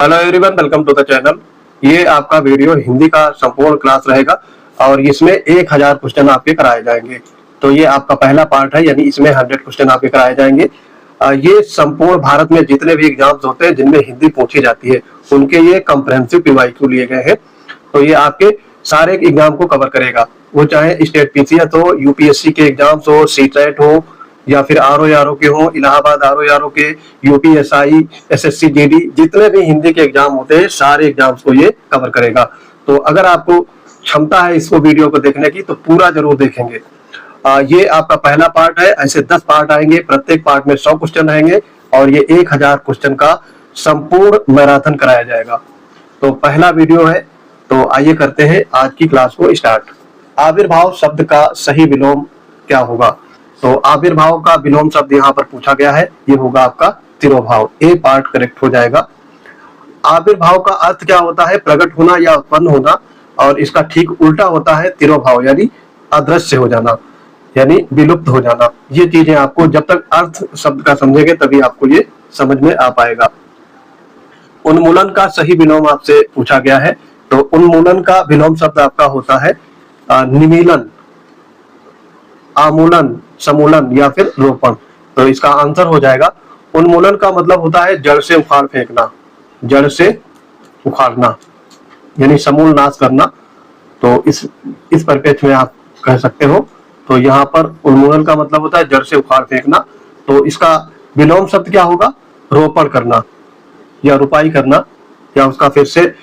Hello everyone, welcome to the channel. ये आपका video Hindi का संपूर्ण क्लास रहेगा और इसमें 1000 क्वेश्चन आपके कराए जाएंगे। तो ये आपका पहला पार्ट है, यानी इसमें 100 क्वेश्चन आपके कराए जाएंगे। ये संपूर्ण भारत में जितने भी एग्जाम्स होते हैं जिनमें हिंदी पूछी जाती है उनके ये कम्प्रहेंसिव पीवाईक्यू लिए गए हैं। तो ये आपके सारे एग्जाम को कवर करेगा, वो चाहे स्टेट पीसीएस हो, यूपीएससी के एग्जाम्स हो, सीटेट हो, या फिर आरओ के हो, इलाहाबाद आरओ के, यूपीएसआई, एसएससी जीडी, जितने भी हिंदी के एग्जाम होते हैं सारे एग्जाम्स को ये कवर करेगा। तो अगर आपको क्षमता है इसको वीडियो को देखने की तो पूरा जरूर देखेंगे। ये आपका पहला पार्ट है, ऐसे 10 पार्ट आएंगे, प्रत्येक पार्ट में 100 क्वेश्चन रहेंगे और ये 1000 क्वेश्चन का संपूर्ण मैराथन कराया जाएगा। तो पहला वीडियो है, तो आइए करते हैं आज की क्लास को स्टार्ट। आविर्भाव शब्द का सही विलोम क्या होगा? तो आविर्भाव का विलोम शब्द यहाँ पर पूछा गया है, ये होगा आपका तिरोभाव। ए पार्ट करेक्ट हो जाएगा। आविर्भाव का अर्थ क्या होता है? प्रकट होना या उत्पन्न होना, और इसका ठीक उल्टा होता है तिरोभाव, यानी अदृश्य हो जाना, यानी विलुप्त हो जाना। ये चीजें आपको जब तक अर्थ शब्द का समझेंगे तभी आपको ये समझ में आ पाएगा। उन्मूलन का सही विलोम आपसे पूछा गया है, तो उन्मूलन का विलोम शब्द आपका होता है निमीलन, आमूलन, समूलन या फिर रोपण। तो इसका आंसर हो जाएगा उन्मूलन का मतलब होता है जड़ से उखाड़ फेंकना, जड़ से उखाड़ना, यानी समूल नाश करना। तो इस परिप्रेक्ष्य में आप कह सकते हो। तो यहाँ पर उन्मूलन का मतलब होता है जड़ से उखाड़ फेंकना, तो इसका विलोम शब्द क्या होगा? रोपण करना या रुपाई करना, या उसका फिर से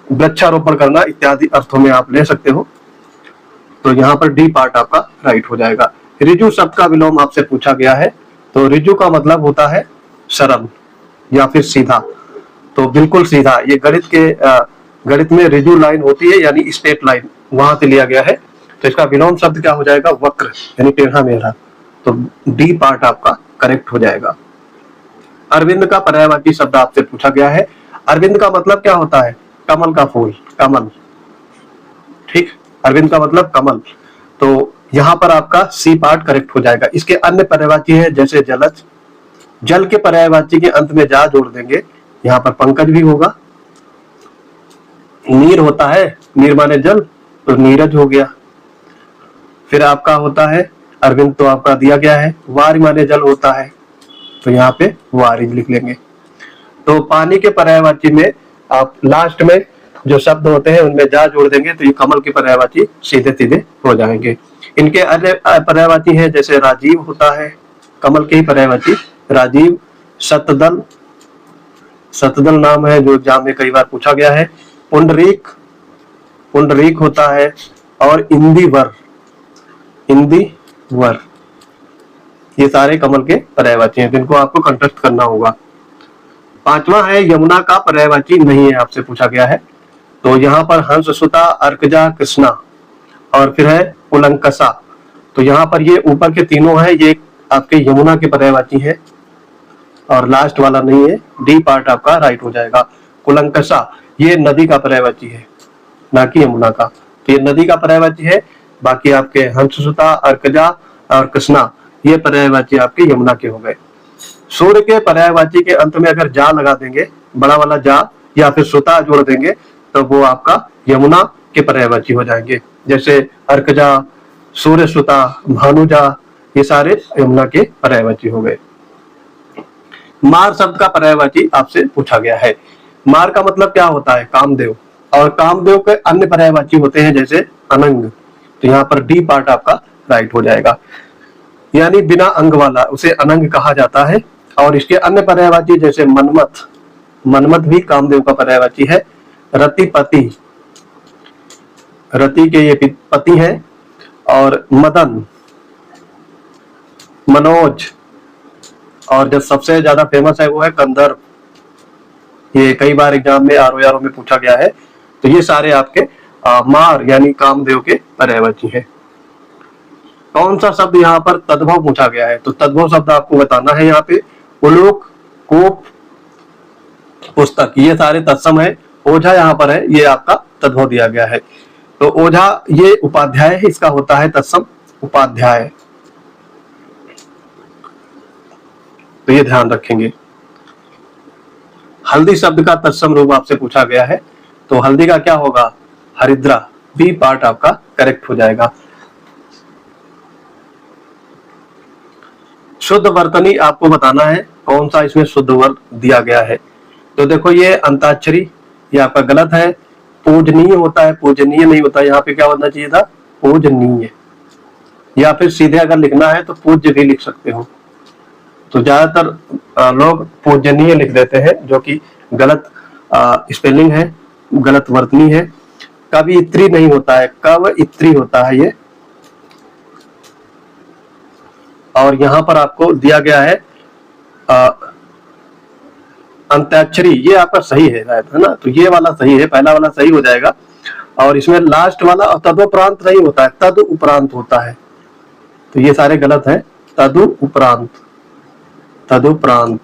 वृक्षारोपण करना इत्यादि अर्थों में आप ले सकते हो। तो यहाँ पर डी पार्ट आपका राइट हो जाएगा। ऋजु शब्द का विलोम आपसे पूछा गया है, तो ऋजु का मतलब होता है सरल या फिर सीधा। तो बिल्कुल सीधा, ये गणित में ऋजु लाइन होती है, यानी स्ट्रेट लाइन, वहां से लिया गया है। तो इसका विलोम शब्द क्या हो जाएगा? वक्र, यानी टेढ़ा मेढ़ा। तो डी पार्ट आपका करेक्ट हो जाएगा। अरविंद का पर्यायवाची शब्द आपसे पूछा गया है। अरविंद का मतलब क्या होता है? कमल का फूल, कमल। ठीक, अरविंद का मतलब कमल। तो यहाँ पर आपका सी पार्ट करेक्ट हो जाएगा। इसके अन्य पर्यायवाची है जैसे जलज, जल के पर्यायवाची के अंत में जा जोड़ देंगे, यहाँ पर पंकज भी होगा। नीर होता है, नीर माने जल, तो नीरज हो गया। फिर आपका होता है अरविंद, तो आपका दिया गया है। वारि माने जल होता है, तो यहाँ पे वारिज लिख लेंगे। तो पानी के पर्यायवाची में आप लास्ट में जो शब्द होते हैं उनमें जा जोड़ देंगे, तो ये कमल के पर्यायवाची सीधे सीधे हो जाएंगे। इनके अन्य पर्यायवाची हैं जैसे राजीव होता है, कमल के ही पर्यायवाची राजीव। शतदल, शतदल नाम है जो एग्जाम में कई बार पूछा गया है। पुंडरीक, पुंडरीक होता है। और इंदिवर, इंदिवर, ये सारे कमल के पर्यायवाची हैं जिनको आपको कंठस्थ करना होगा। पांचवा है यमुना का पर्यायवाची नहीं है, आपसे पूछा गया है। तो यहाँ पर हंस, सुता, अर्कजा, कृष्णा, और फिर है कुलंकसा। तो यहाँ पर ये ऊपर के तीनों हैं, ये आपके यमुना के पर्यायवाची है और लास्ट वाला नहीं है। डी पार्ट आपका राइट हो जाएगा। कुलंकसा ये नदी का पर्यायवाची है, ना कि यमुना का। तो ये नदी का पर्यायवाची है। बाकी आपके हंस, सुता, अर्कजा और कृष्णा ये पर्यायवाची आपके यमुना के हो गए। सूर्य के पर्यायवाची के अंत में अगर जा लगा देंगे, बड़ा वाला जा, या फिर सुता जोड़ देंगे, तो वो आपका यमुना के पर्यायवाची हो जाएंगे। जैसे अर्कजा, सूर्य सुता, भानुजा, ये सारे यमुना के पर्यायवाची हो गए। मार शब्द का पर्यायवाची आपसे पूछा गया है। मार का मतलब क्या होता है? कामदेव। और कामदेव के अन्य पर्यायवाची होते हैं जैसे अनंग। तो यहाँ पर डी पार्ट आपका राइट हो जाएगा, यानी बिना अंग वाला उसे अनंग कहा जाता है। और इसके अन्य पर्यायवाची जैसे मनमथ, मनमथ भी कामदेव का पर्यायवाची है। रतिपति, रति के ये पति हैं। और मदन, मनोज, और जो सबसे ज्यादा फेमस है वो है कंदर्प। ये कई बार एग्जाम में आरओ में पूछा गया है। तो ये सारे आपके मार यानी कामदेव के पर्यायवाची हैं। कौन सा शब्द यहाँ पर तद्भव पूछा गया है? तो तद्भव शब्द आपको बताना है। यहाँ पे उलोक, कोप, पुस्तक, ये सारे तत्सम है। ओझा यहाँ पर है, ये आपका तद्भव दिया गया है। तो ओझा ये उपाध्याय है, इसका होता है तत्सम उपाध्याय। तो ये ध्यान रखेंगे। हल्दी शब्द का तत्सम रूप आपसे पूछा गया है, तो हल्दी का क्या होगा? हरिद्रा। बी पार्ट आपका करेक्ट हो जाएगा। शुद्ध वर्तनी आपको बताना है कौन सा इसमें शुद्ध वर्त दिया गया है। तो देखो ये अंताक्षरी, ये आपका गलत है। पूजनीय होता है, पूजनीय नहीं होता। यहाँ पे क्या होना चाहिए था? पूजनीय। या फिर सीधे अगर लिखना है तो पूज्य भी लिख सकते हो। तो ज्यादातर लोग पूजनीय लिख देते हैं, जो कि गलत स्पेलिंग है, गलत वर्तनी है। कवियत्री नहीं होता है, कवियत्री होता है ये। और यहाँ पर आपको दिया गया है अंत्याक्षरी, ये आपका सही है शायद, है ना? तो ये वाला सही है, पहला वाला सही हो जाएगा। और इसमें लास्ट वाला तदुपरांत नहीं होता है, तदु उपरांत होता है। तो ये सारे गलत हैं। तदु उपरांत, तदुपरांत।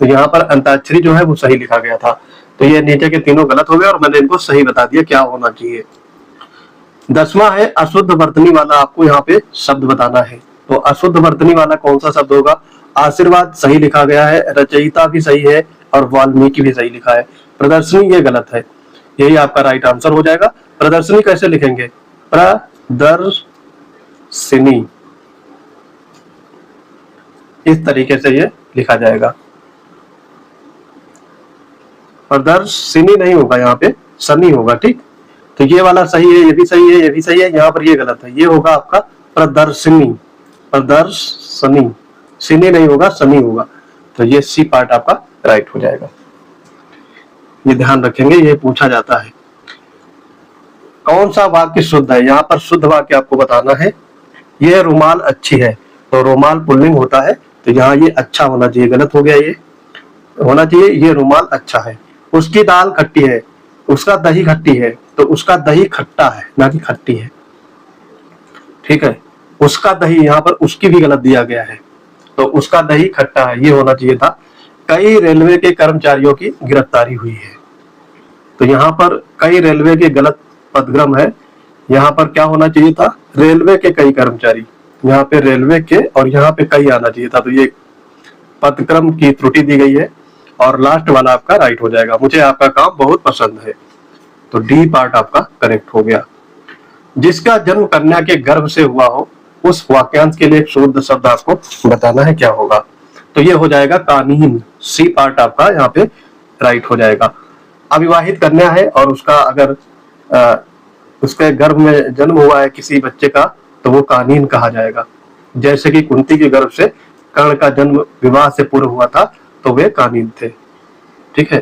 तो यहाँ पर अंताक्षरी जो है वो सही लिखा गया था। तो ये नीचे के तीनों गलत हो गए और मैंने इनको सही बता दिया क्या होना चाहिए। 10वां है अशुद्ध वर्तनी वाला, आपको यहाँ पे शब्द बताना है। तो अशुद्ध वर्तनी वाला कौन सा शब्द होगा? आशीर्वाद सही लिखा गया है, रचयिता भी सही है और वाल्मीकि भी सही लिखा है। प्रदर्शनी ये गलत है, यही आपका राइट आंसर हो जाएगा। प्रदर्शनी कैसे लिखेंगे? प्रदर्शनी, इस तरीके से ये लिखा जाएगा। प्रदर्शनी नहीं होगा, यहाँ पे सनी होगा। ठीक, तो ये वाला सही है, ये भी सही है, ये भी सही है। यहाँ पर ये गलत है, ये होगा आपका प्रदर्शनी, प्रदर्शनी। सिनी नहीं होगा, सनी होगा। तो ये सी पार्ट आपका राइट हो जाएगा। ये ध्यान रखेंगे, ये पूछा जाता है। कौन सा वाक्य शुद्ध है? यहाँ पर शुद्ध वाक्य आपको बताना है। ये रुमाल अच्छी है, तो रुमाल पुल्लिंग होता है, तो यहाँ ये अच्छा होना चाहिए, गलत हो गया। ये होना चाहिए ये रुमाल अच्छा है। उसकी दाल खट्टी है, उसका दही खट्टी है, तो उसका दही खट्टा है ना कि खट्टी है। ठीक है, उसका दही, यहाँ पर उसकी भी गलत दिया गया है, तो उसका दही खट्टा है, ये होना चाहिए था। कई रेलवे के कर्मचारियों की गिरफ्तारी हुई है, तो यहाँ पर कई रेलवे के गलत पदक्रम है। यहाँ पर क्या होना चाहिए था? रेलवे के कई कर्मचारी, यहाँ पे रेलवे के और यहाँ पे कई आना चाहिए था। तो ये पदक्रम की त्रुटि दी गई है और लास्ट वाला आपका राइट हो जाएगा। मुझे आपका काम बहुत पसंद है, तो डी पार्ट आपका करेक्ट हो गया। जिसका जन्म कन्या के गर्भ से हुआ हो, उस वाक्यांश के लिए एक शुद्ध शब्द आपको बताना है, क्या होगा? तो ये हो जाएगा कानीन। सी पार्ट आपका यहाँ पे राइट हो जाएगा। अविवाहित कन्या है और उसका अगर उसके गर्भ में जन्म हुआ है किसी बच्चे का, तो वो कानीन कहा जाएगा। जैसे कि कुंती के गर्भ से कर्ण का जन्म विवाह से पूर्व हुआ था, तो वे कानीन थे। ठीक है,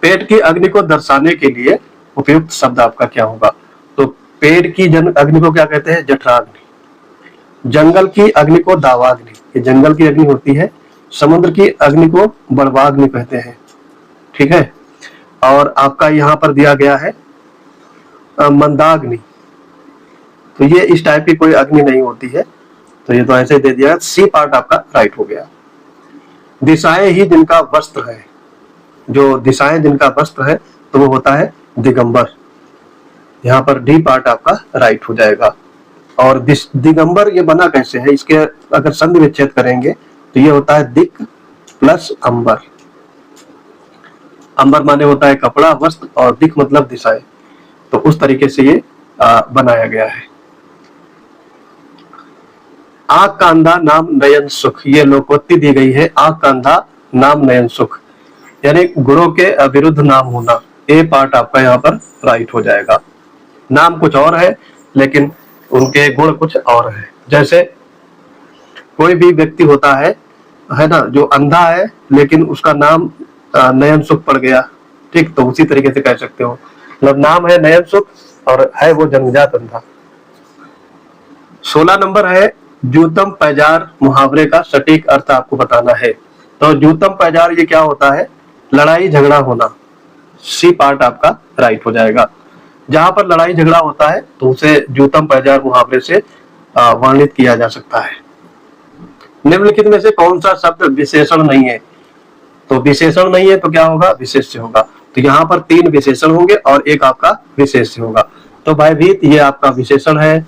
पेट की अग्नि को दर्शाने के लिए उपयुक्त शब्द आपका क्या होगा? तो पेट की अग्नि को क्या कहते हैं? जठराग्नि। जंगल की अग्नि को दावाग्नि, ये जंगल की अग्नि होती है। समुद्र की अग्नि को बड़वाग्नि कहते हैं। ठीक है, और आपका यहाँ पर दिया गया है मंदाग्नि, तो ये इस टाइप की कोई अग्नि नहीं होती है, तो ये तो ऐसे दे दिया। सी पार्ट आपका राइट हो गया। दिशाएं ही जिनका वस्त्र है, जो दिशाएं जिनका वस्त्र है तो वो होता है दिगंबर। यहाँ पर डी पार्ट आपका राइट हो जाएगा। और दिगंबर ये बना कैसे है? इसके अगर संधि विच्छेद करेंगे तो ये होता है दिक प्लस अंबर। अंबर माने होता है कपड़ा, वस्त्र, और दिक मतलब दिशाएं। तो उस तरीके से ये बनाया गया है। आग का अंधा नाम नयन सुख, ये लोकोक्ति दी गई है। आग का अंधा नाम नयन सुख, यानी गुणों के विरुद्ध नाम होना। ए पार्ट आपका यहाँ पर राइट हो जाएगा। नाम कुछ और है लेकिन उनके गुण कुछ और है। जैसे कोई भी व्यक्ति होता है ना, जो अंधा है लेकिन उसका नाम नयन सुख पड़ गया। ठीक, तो उसी तरीके से कह सकते हो, मतलब नाम है नयन सुख और है वो जन्मजात अंधा। 16 नंबर है जूतम पैजार मुहावरे का सटीक अर्थ आपको बताना है। तो जूतम पैजार ये क्या होता है? लड़ाई झगड़ा होना। सी पार्ट आपका राइट हो जाएगा। जहां पर लड़ाई झगड़ा होता है तो उसे जूतम पैजार मुहावरे से वर्णित किया जा सकता है। निम्नलिखित में से कौन सा शब्द विशेषण नहीं है? तो विशेषण नहीं है तो क्या होगा? विशेष्य होगा। तो यहाँ पर 3 विशेषण होंगे और एक आपका विशेष्य होगा। तो भयभीत ये आपका विशेषण है,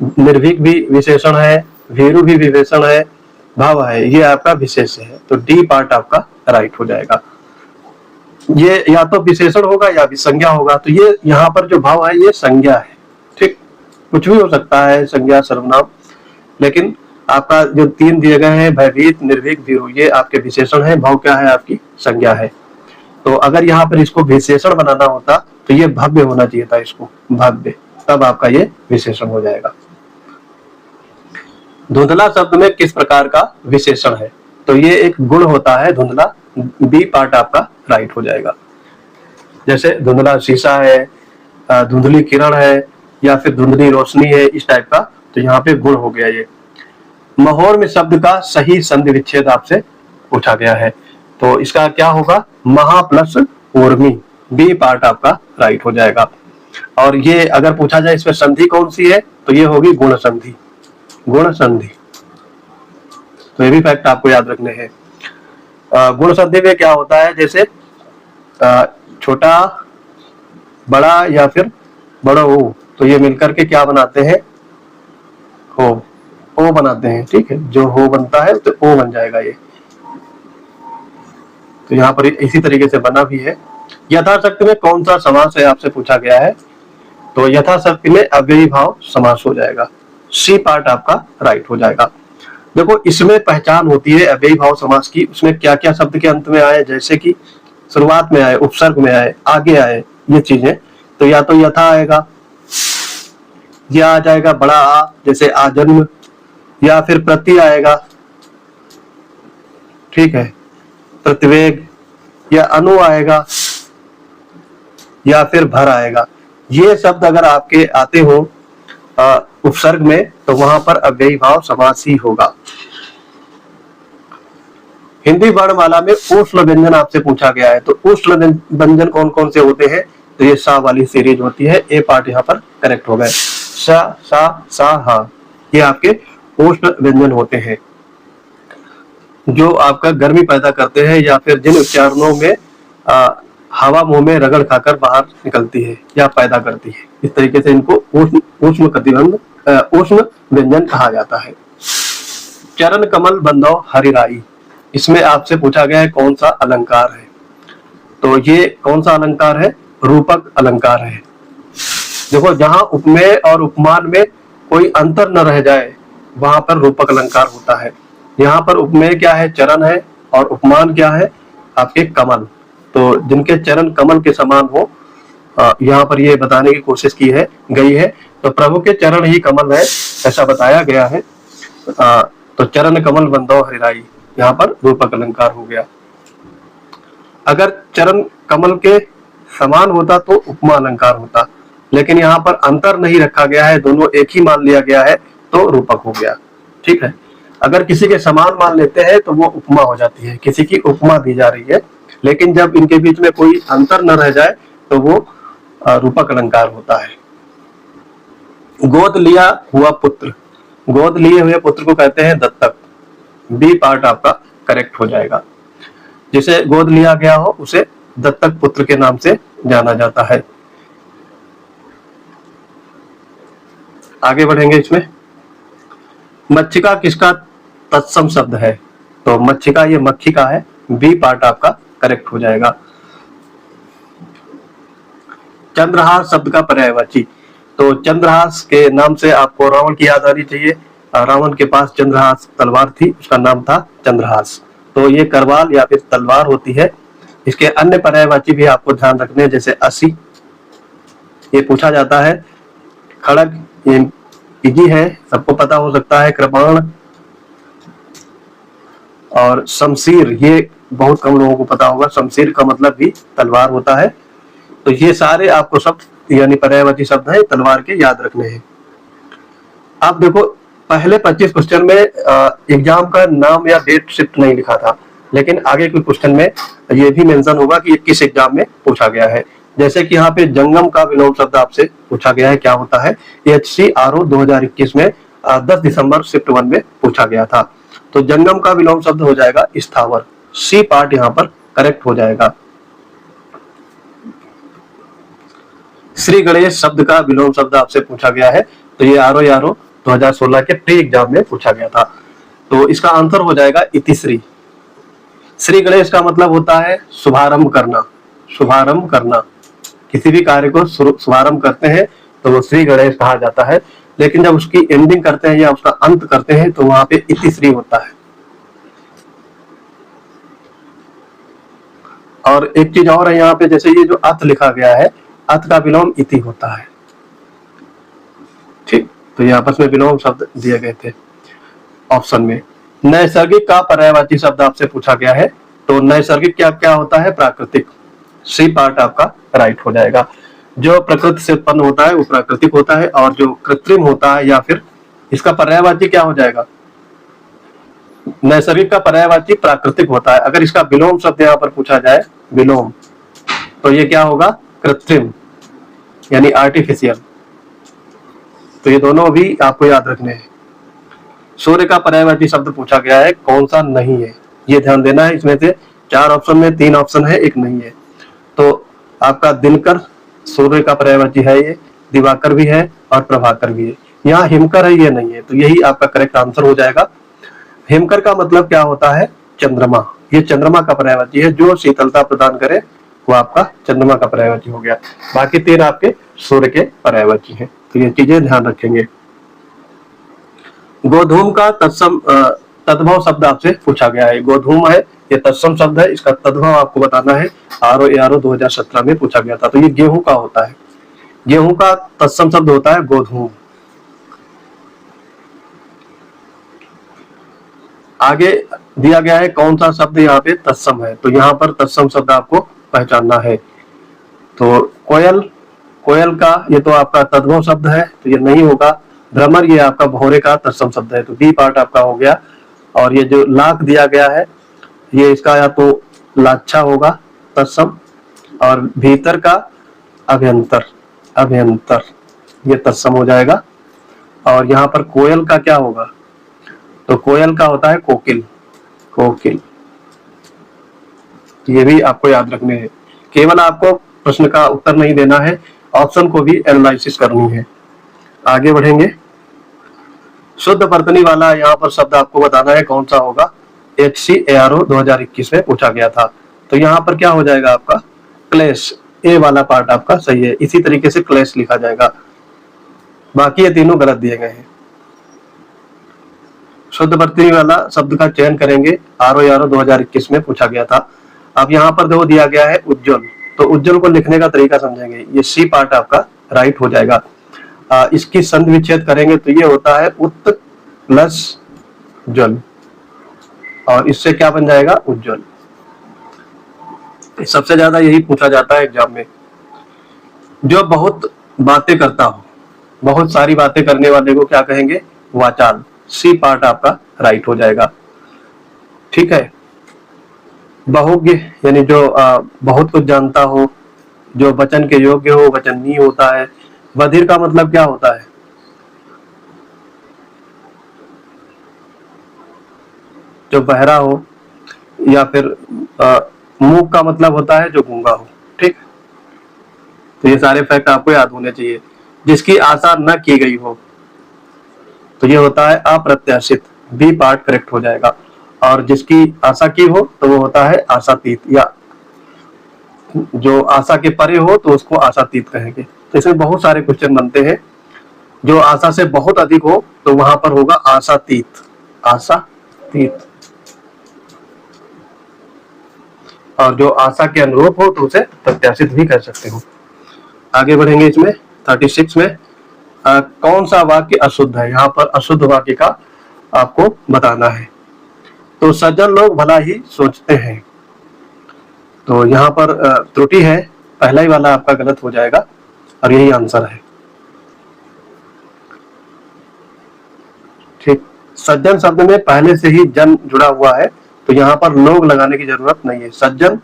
निर्भीक भी विशेषण है, भीरु भी विशेषण है, भाव है, ये आपका विशेष्य है। तो डी पार्ट आपका राइट हो जाएगा। ये या तो विशेषण होगा या विसंज्ञा होगा। तो ये यहाँ पर जो भाव है ये संज्ञा है, ठीक, कुछ भी हो सकता है, संज्ञा सर्वनाम, लेकिन आपका जो 3 दिए गए हैं भयभीत, निर्भीक, भीरु, ये आपके विशेषण है, भाव क्या है आपकी संज्ञा है। तो अगर यहाँ पर इसको विशेषण बनाना होता तो ये भव्य होना चाहिए था, इसको भव्य, तब आपका ये विशेषण हो जाएगा। धुंधला शब्द में किस प्रकार का विशेषण है? तो ये एक गुण होता है धुंधला, बी पार्ट आपका राइट हो जाएगा। जैसे धुंधला शीशा है, धुंधली किरण है, या फिर धुंधली रोशनी है, इस टाइप का, तो यहाँ पे गुण हो गया ये। महोर में शब्द का सही संधि विच्छेद आपसे पूछा गया है, तो इसका क्या होगा? महा प्लस ऊर्मी, बी पार्ट आपका राइट हो जाएगा। और ये अगर पूछा जाए इसमें संधि कौन सी है, तो ये होगी गुण संधि, गुण संधि। तो ये भी फैक्ट आपको याद रखने हैं। गुण संधि में क्या होता है, जैसे छोटा, बड़ा या फिर बड़ा हो, तो ये मिलकर के क्या बनाते हैं? हो, ओ बनाते हैं, ठीक है। जो हो बनता है तो ओ बन जाएगा ये। तो यहाँ पर इसी तरीके से बना भी है। यथाशक्ति में कौन सा समास है आपसे पूछा गया है, तो यथाशक्ति में अव्ययी भाव समास हो जाएगा, सी पार्ट आपका राइट हो जाएगा। देखो इसमें पहचान होती है अव्ययी भाव समास की, उसमें क्या क्या शब्द के अंत में आए, जैसे कि शुरुआत में आए, उपसर्ग में आए, आगे आए, ये चीजें। तो या तो यथा आएगा, या आ जाएगा बड़ा आ, जैसे आजन्म, या फिर प्रति आएगा, ठीक है, प्रतिवेग, या अनु आएगा, या फिर भर आएगा। ये शब्द अगर आपके आते हो उपसर्ग में, तो वहां पर अव्ययी भाव समास ही होगा। हिंदी वर्णमाला में उष्ण व्यंजन आपसे पूछा गया है, तो उष्ण व्यंजन कौन कौन से होते हैं, तो ये सा वाली सीरीज होती है, ए पार्ट यहाँ पर करेक्ट हो गए। सा, सा, सा, हा, ये आपके उष्ण व्यंजन होते हैं, जो आपका गर्मी पैदा करते हैं, या फिर जिन उच्चारणों में हवा मुंह में रगड़ खाकर बाहर निकलती है या पैदा करती है, इस तरीके से इनको उष्ण कटिबंध उष्ण व्यंजन कहा जाता है। चरण कमल बंधव हरिराई, इसमें आपसे पूछा गया है कौन सा अलंकार है, तो ये कौन सा अलंकार है? रूपक अलंकार है। देखो जहां उपमेय और उपमान में कोई अंतर न रह जाए, वहां पर रूपक अलंकार होता है। यहाँ पर उपमेय क्या है? चरण है, और उपमान क्या है? आपके कमल। तो जिनके चरण कमल के समान हो, यहाँ पर ये बताने की कोशिश की है गई है, तो प्रभु के चरण ही कमल है, ऐसा बताया गया है। तो चरण कमल बंधव हरिराई, यहाँ पर रूपक अलंकार हो गया। अगर चरण कमल के समान होता तो उपमा अलंकार होता, लेकिन यहाँ पर अंतर नहीं रखा गया है, दोनों एक ही मान लिया गया है, तो रूपक हो गया, ठीक है। अगर किसी के समान मान लेते हैं तो वो उपमा हो जाती है, किसी की उपमा दी जा रही है, लेकिन जब इनके बीच में कोई अंतर न रह जाए तो वो रूपक अलंकार होता है। गोद लिया हुआ पुत्र, गोद लिए हुए पुत्र को कहते हैं दत्तक, बी पार्ट आपका करेक्ट हो जाएगा। जिसे गोद लिया गया हो उसे दत्तक पुत्र के नाम से जाना जाता है। आगे बढ़ेंगे इसमें। मच्छिका किसका तत्सम शब्द है, तो मच्छिका ये मक्खी का है, बी पार्ट आपका करेक्ट हो जाएगा। चंद्रहास शब्द का पर्यायवाची, तो चंद्रहास के नाम से आपको रावण की याद आनी चाहिए। रावण के पास चंद्रहास तलवार थी, उसका नाम था चंद्रहास। तो ये करवाल या फिर तलवार होती है। इसके अन्य पर्यायवाची भी आपको ध्यान रखने, जैसे असी, ये पूछा जाता है। खड़ग ये इजी है, सबको पता हो सकता है। कृपाण और शमशीर, ये बहुत कम लोगों को पता होगा, शमशीर का मतलब भी तलवार होता है। तो ये सारे आपको शब्द यानी पर्यायवाची शब्द हैं, तलवार के याद रखने हैं। आप देखो पहले 25 क्वेश्चन में एग्जाम का नाम या डेट शिफ्ट नहीं लिखा था, लेकिन आगे के क्वेश्चन में ये भी मेंशन होगा कि ये किस एग्जाम में पूछा गया है। जैसे कि यहाँ पे जंगम का विलोम शब्द आपसे पूछा गया है, क्या होता है? HCRO 2021 में 10 दिसंबर शिफ्ट 1 में पूछा गया था। तो जंगम का विलोम शब्द हो जाएगा स्थावर, सी पार्ट यहाँ पर करेक्ट हो जाएगा। श्री गणेश शब्द का विलोम शब्द आपसे पूछा गया है, तो ये RO 2016 के प्री एग्जाम में पूछा गया था। तो इसका आंसर हो जाएगा इतिश्री, श्री गणेश का मतलब होता है शुभारंभ करना, शुभारंभ करना। किसी भी कार्य को शुभारंभ करते हैं तो वो श्री गणेश कहा जाता है, लेकिन जब उसकी एंडिंग करते हैं या उसका अंत करते हैं तो वहां पे इति श्री होता है। और एक चीज और है यहाँ पे, जैसे ये जो अथ लिखा गया है, अथ का विलोम इति होता है। ठीक, तो ये आपस में विलोम शब्द दिए गए थे ऑप्शन में। नैसर्गिक का पर्यायवाची शब्द आपसे पूछा गया है, तो नैसर्गिक क्या क्या होता है? प्राकृतिक। सी पार्ट आपका राइट हो जाएगा। जो प्रकृति से उत्पन्न होता है वो प्राकृतिक होता है, और जो कृत्रिम होता है या फिर इसका पर्यायवाची क्या हो जाएगा? नैसर्गिक का पर्यायवाची प्राकृतिक होता है। अगर इसका विलोम शब्द यहाँ पर पूछा जाए, विलोम, तो ये क्या होगा? कृत्रिम, यानी आर्टिफिशियल। तो ये दोनों भी आपको याद रखने हैं। सूर्य का पर्यायवाची शब्द पूछा गया है, कौन सा नहीं है? ये ध्यान देना है। इसमें से 4 ऑप्शन में 3 ऑप्शन है, एक नहीं है। तो आपका दिनकर सूर्य का पर्यायवाची है, ये दिवाकर भी है और प्रभाकर भी है। यहाँ हिमकर है, ये नहीं है, तो यही आपका करेक्ट आंसर हो जाएगा। हिमकर का मतलब क्या होता है? चंद्रमा। ये चंद्रमा का पर्यायवाची है, जो शीतलता प्रदान करे वो आपका चंद्रमा का पर्यायवाची हो गया। बाकी 3 आपके सूर्य के पर्यायवाची हैं, तो ये चीजें ध्यान रखेंगे। गोधूम का तद्भव शब्द आपसे पूछा गया है। गोधूम है, ये तत्सम शब्द है, इसका तद्भव आपको बताना है। ROARO 2017 में पूछा गया था। तो ये गेहूं का होता है, गेहूं का तत्सम शब्द होता है गोधूम। आगे दिया गया है कौन सा शब्द यहाँ पे तत्सम है, तो यहाँ पर तत्सम शब्द आपको पहचानना है। तो कोयल, कोयल का ये तो आपका तद्भव शब्द है, तो ये नहीं होगा। भ्रमर, ये आपका भौरे का तत्सम शब्द है, तो बी पार्ट आपका हो गया। और ये जो लाख दिया गया है, ये इसका या तो लाच्छा होगा तत्सम, और भीतर का अभ्यंतर, अभ्यंतर, ये तत्सम हो जाएगा। और यहाँ पर कोयल का क्या होगा? तो कोयल का होता है कोकिल, कोकिल। ये भी आपको याद रखने हैं। केवल आपको प्रश्न का उत्तर नहीं देना है, ऑप्शन को भी एनालिसिस करनी है। आगे बढ़ेंगे। शुद्ध वर्तनी वाला यहाँ पर शब्द आपको बताना है कौन सा होगा। HCARO 2021 में पूछा गया था। तो यहाँ पर क्या हो जाएगा आपका? क्लेश। ए वाला पार्ट आपका सही है, इसी तरीके से क्लेश लिखा जाएगा। बाकी ये तीनों गलत दिए गए हैं। शुद्ध वर्तनी वाला शब्द का चयन करेंगे, ROARO 2021 में पूछा गया था। अब यहाँ पर जो दिया गया है उज्जवल, तो उज्जवल को लिखने का तरीका समझेंगे। ये सी पार्ट आपका राइट हो जाएगा। इसकी संधि विच्छेद करेंगे तो ये होता है उत प्लस जल, और इससे क्या बन जाएगा? उज्जवल। सबसे ज्यादा यही पूछा जाता है एग्जाम में। जो बहुत बातें करता हो, बहुत सारी बातें करने वाले को क्या कहेंगे? वाचाल। सी पार्ट आपका राइट हो जाएगा। ठीक है। बहुज्ञ, यानी जो बहुत कुछ जानता हो, जो वचन के योग्य हो, वचनीय होता है। बधिर का मतलब क्या होता है? जो बहरा हो, या फिर मूक का मतलब होता है जो गूंगा हो। ठीक, तो ये सारे फैक्ट आपको याद होने चाहिए। जिसकी आशा न की गई हो, तो ये होता है अप्रत्याशित। बी पार्ट करेक्ट हो जाएगा। और जिसकी आशा की हो तो वो होता है आशातीत, या जो आशा के परे हो तो उसको आशातीत कहेंगे। तो इसमें बहुत सारे क्वेश्चन बनते हैं। जो आशा से बहुत अधिक हो तो वहां पर होगा आशातीत, आशातीत। और जो आशा के अनुरूप हो तो उसे प्रत्याशित भी कर सकते हो। आगे बढ़ेंगे। इसमें 36 में कौन सा वाक्य अशुद्ध है? यहाँ पर अशुद्ध वाक्य का आपको बताना है। तो सज्जन लोग भला ही सोचते हैं, तो यहाँ पर त्रुटि है, पहला ही वाला आपका गलत हो जाएगा और यही आंसर है। ठीक, सज्जन शब्द में पहले से ही जन जुड़ा हुआ है, तो यहाँ पर लोग लगाने की जरूरत नहीं है। सज्जन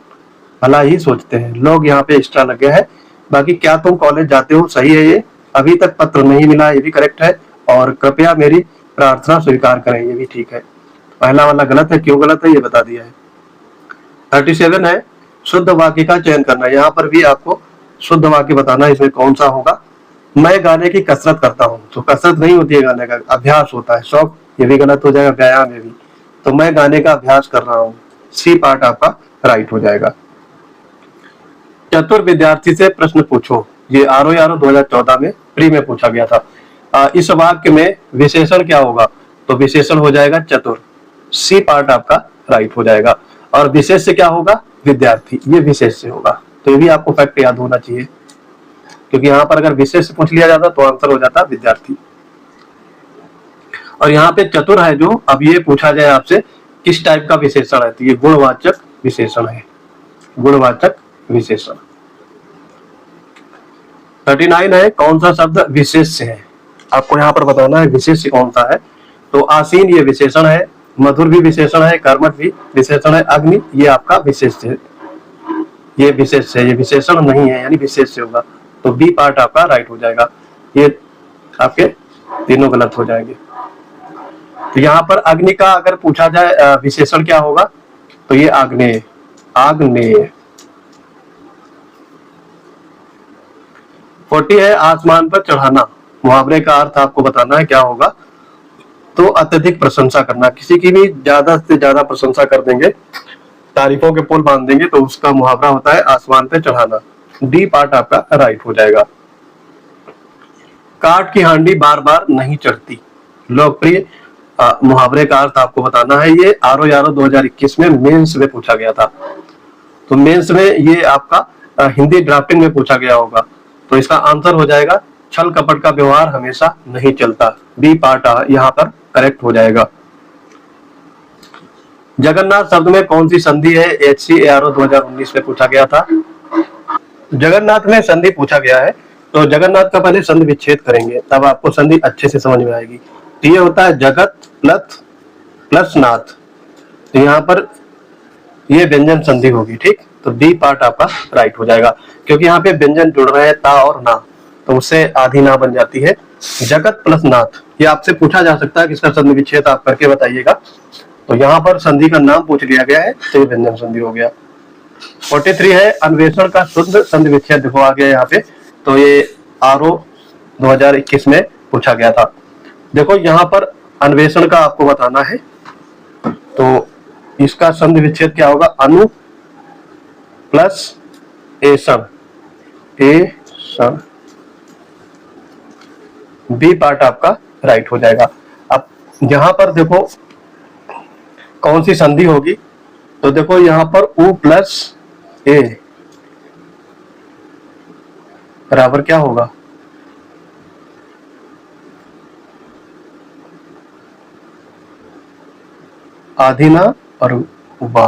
भला ही सोचते हैं, लोग यहाँ पे एक्स्ट्रा लगे हैं। बाकी क्या तुम कॉलेज जाते हो, सही है ये। अभी तक पत्र नहीं मिला, ये भी करेक्ट है। और कृपया मेरी प्रार्थना स्वीकार करें, ये भी ठीक है। पहला वाला गलत है, क्यों गलत है ये बता दिया है। 37 है शुद्ध वाक्य का चयन करना। यहाँ पर भी आपको शुद्ध वाक्य बताना है, इसमें कौन सा होगा। मैं गाने की कसरत करता हूँ, तो कसरत नहीं होती है गाने का, अभ्यास होता है। शौक, ये भी गलत हो जाएगा। व्यायाम, ये भी। तो मैं गाने का अभ्यास कर रहा हूँ, सी पार्ट आपका राइट हो जाएगा। चतुर विद्यार्थी से प्रश्न पूछो, ये RO 2014 में प्री में पूछा गया था। इस वाक्य में विशेषण क्या होगा? तो विशेषण हो जाएगा चतुर, सी पार्ट आपका राइट हो जाएगा। और विशेष से क्या होगा? विद्यार्थी, ये विशेष से होगा। तो ये भी आपको फैक्ट याद होना चाहिए, क्योंकि यहाँ पर अगर विशेष से पूछ लिया जाता तो आंसर हो जाता विद्यार्थी। और यहाँ पे चतुर है जो, अब ये पूछा जाए आपसे किस टाइप का विशेषण है, तो ये गुणवाचक विशेषण है, गुणवाचक विशेषण। 39 है, कौन सा शब्द विशेष है? आपको यहाँ पर बताना है विशेष कौन सा है। तो आसीन ये विशेषण है, मधुर भी विशेषण है, कर्मठ भी विशेषण है, अग्नि ये आपका विशेष है, ये विशेष है, ये विशेषण नहीं है, यानी विशेष से होगा। तो बी पार्ट आपका राइट हो जाएगा। ये आपके तीनों गलत हो जाएंगे। तो यहाँ पर अग्नि का अगर पूछा जाए विशेषण क्या होगा, तो ये आग्नेय, आग्नेय। 40 है, आसमान पर चढ़ाना, मुहावरे का अर्थ आपको बताना है क्या होगा। तो अत्यधिक प्रशंसा करना, किसी की भी ज्यादा से ज्यादा प्रशंसा कर देंगे, तारीफों के पुल बांध देंगे, तो उसका मुहावरा होता है आसमान पे चढ़ाना। डी पार्ट आपका राइट हो जाएगा। काठ की हांडी बार बार नहीं चढ़ती, लोकप्रिय मुहावरे का अर्थ आपको बताना है। ये RO 2021 में मेंस में पूछा गया था। तो मेंस में ये आपका हिंदी ड्राफ्टिंग में पूछा गया होगा। तो इसका आंसर हो जाएगा छल कपट का व्यवहार हमेशा नहीं चलता, बी पार्ट यहाँ पर करेक्ट हो जाएगा। जगन्नाथ शब्द में कौन सी संधि है? HCARO 2019 में पूछा गया था। जगन्नाथ में संधि पूछा गया है, तो जगन्नाथ का पहले संधि विच्छेद करेंगे, तब आपको संधि अच्छे से समझ में आएगी। तो ये होता है जगत प्लस नाथ, तो यहाँ पर ये व्यंजन संधि होगी, ठीक। तो डी पार्ट आपका राइट हो जाएगा, क्योंकि यहाँ पे व्यंजन जुड़ रहे हैं ता और ना, तो उससे आधी ना बन जाती है। जगत प्लस नाथ, ये आपसे पूछा जा सकता है कि इसका संधि विच्छेद आप करके बताइएगा। तो यहाँ पर संधि का नाम पूछ लिया गया है, तो ये व्यंजन संधि हो गया। 43 है, अन्वेषण का शुद्ध संधि विच्छेद देखो आ गया यहाँ पे, तो ये RO 2021 में पूछा गया था। देखो यहाँ पर अन्वेषण का आपको बताना है, तो इसका संधि विच्छेद क्या होगा? अनु प्लस एषण, बी पार्ट आपका राइट हो जाएगा। अब यहाँ पर देखो कौन सी संधि होगी, तो देखो यहाँ पर U प्लस ए बराबर क्या होगा? आधीना और उबा,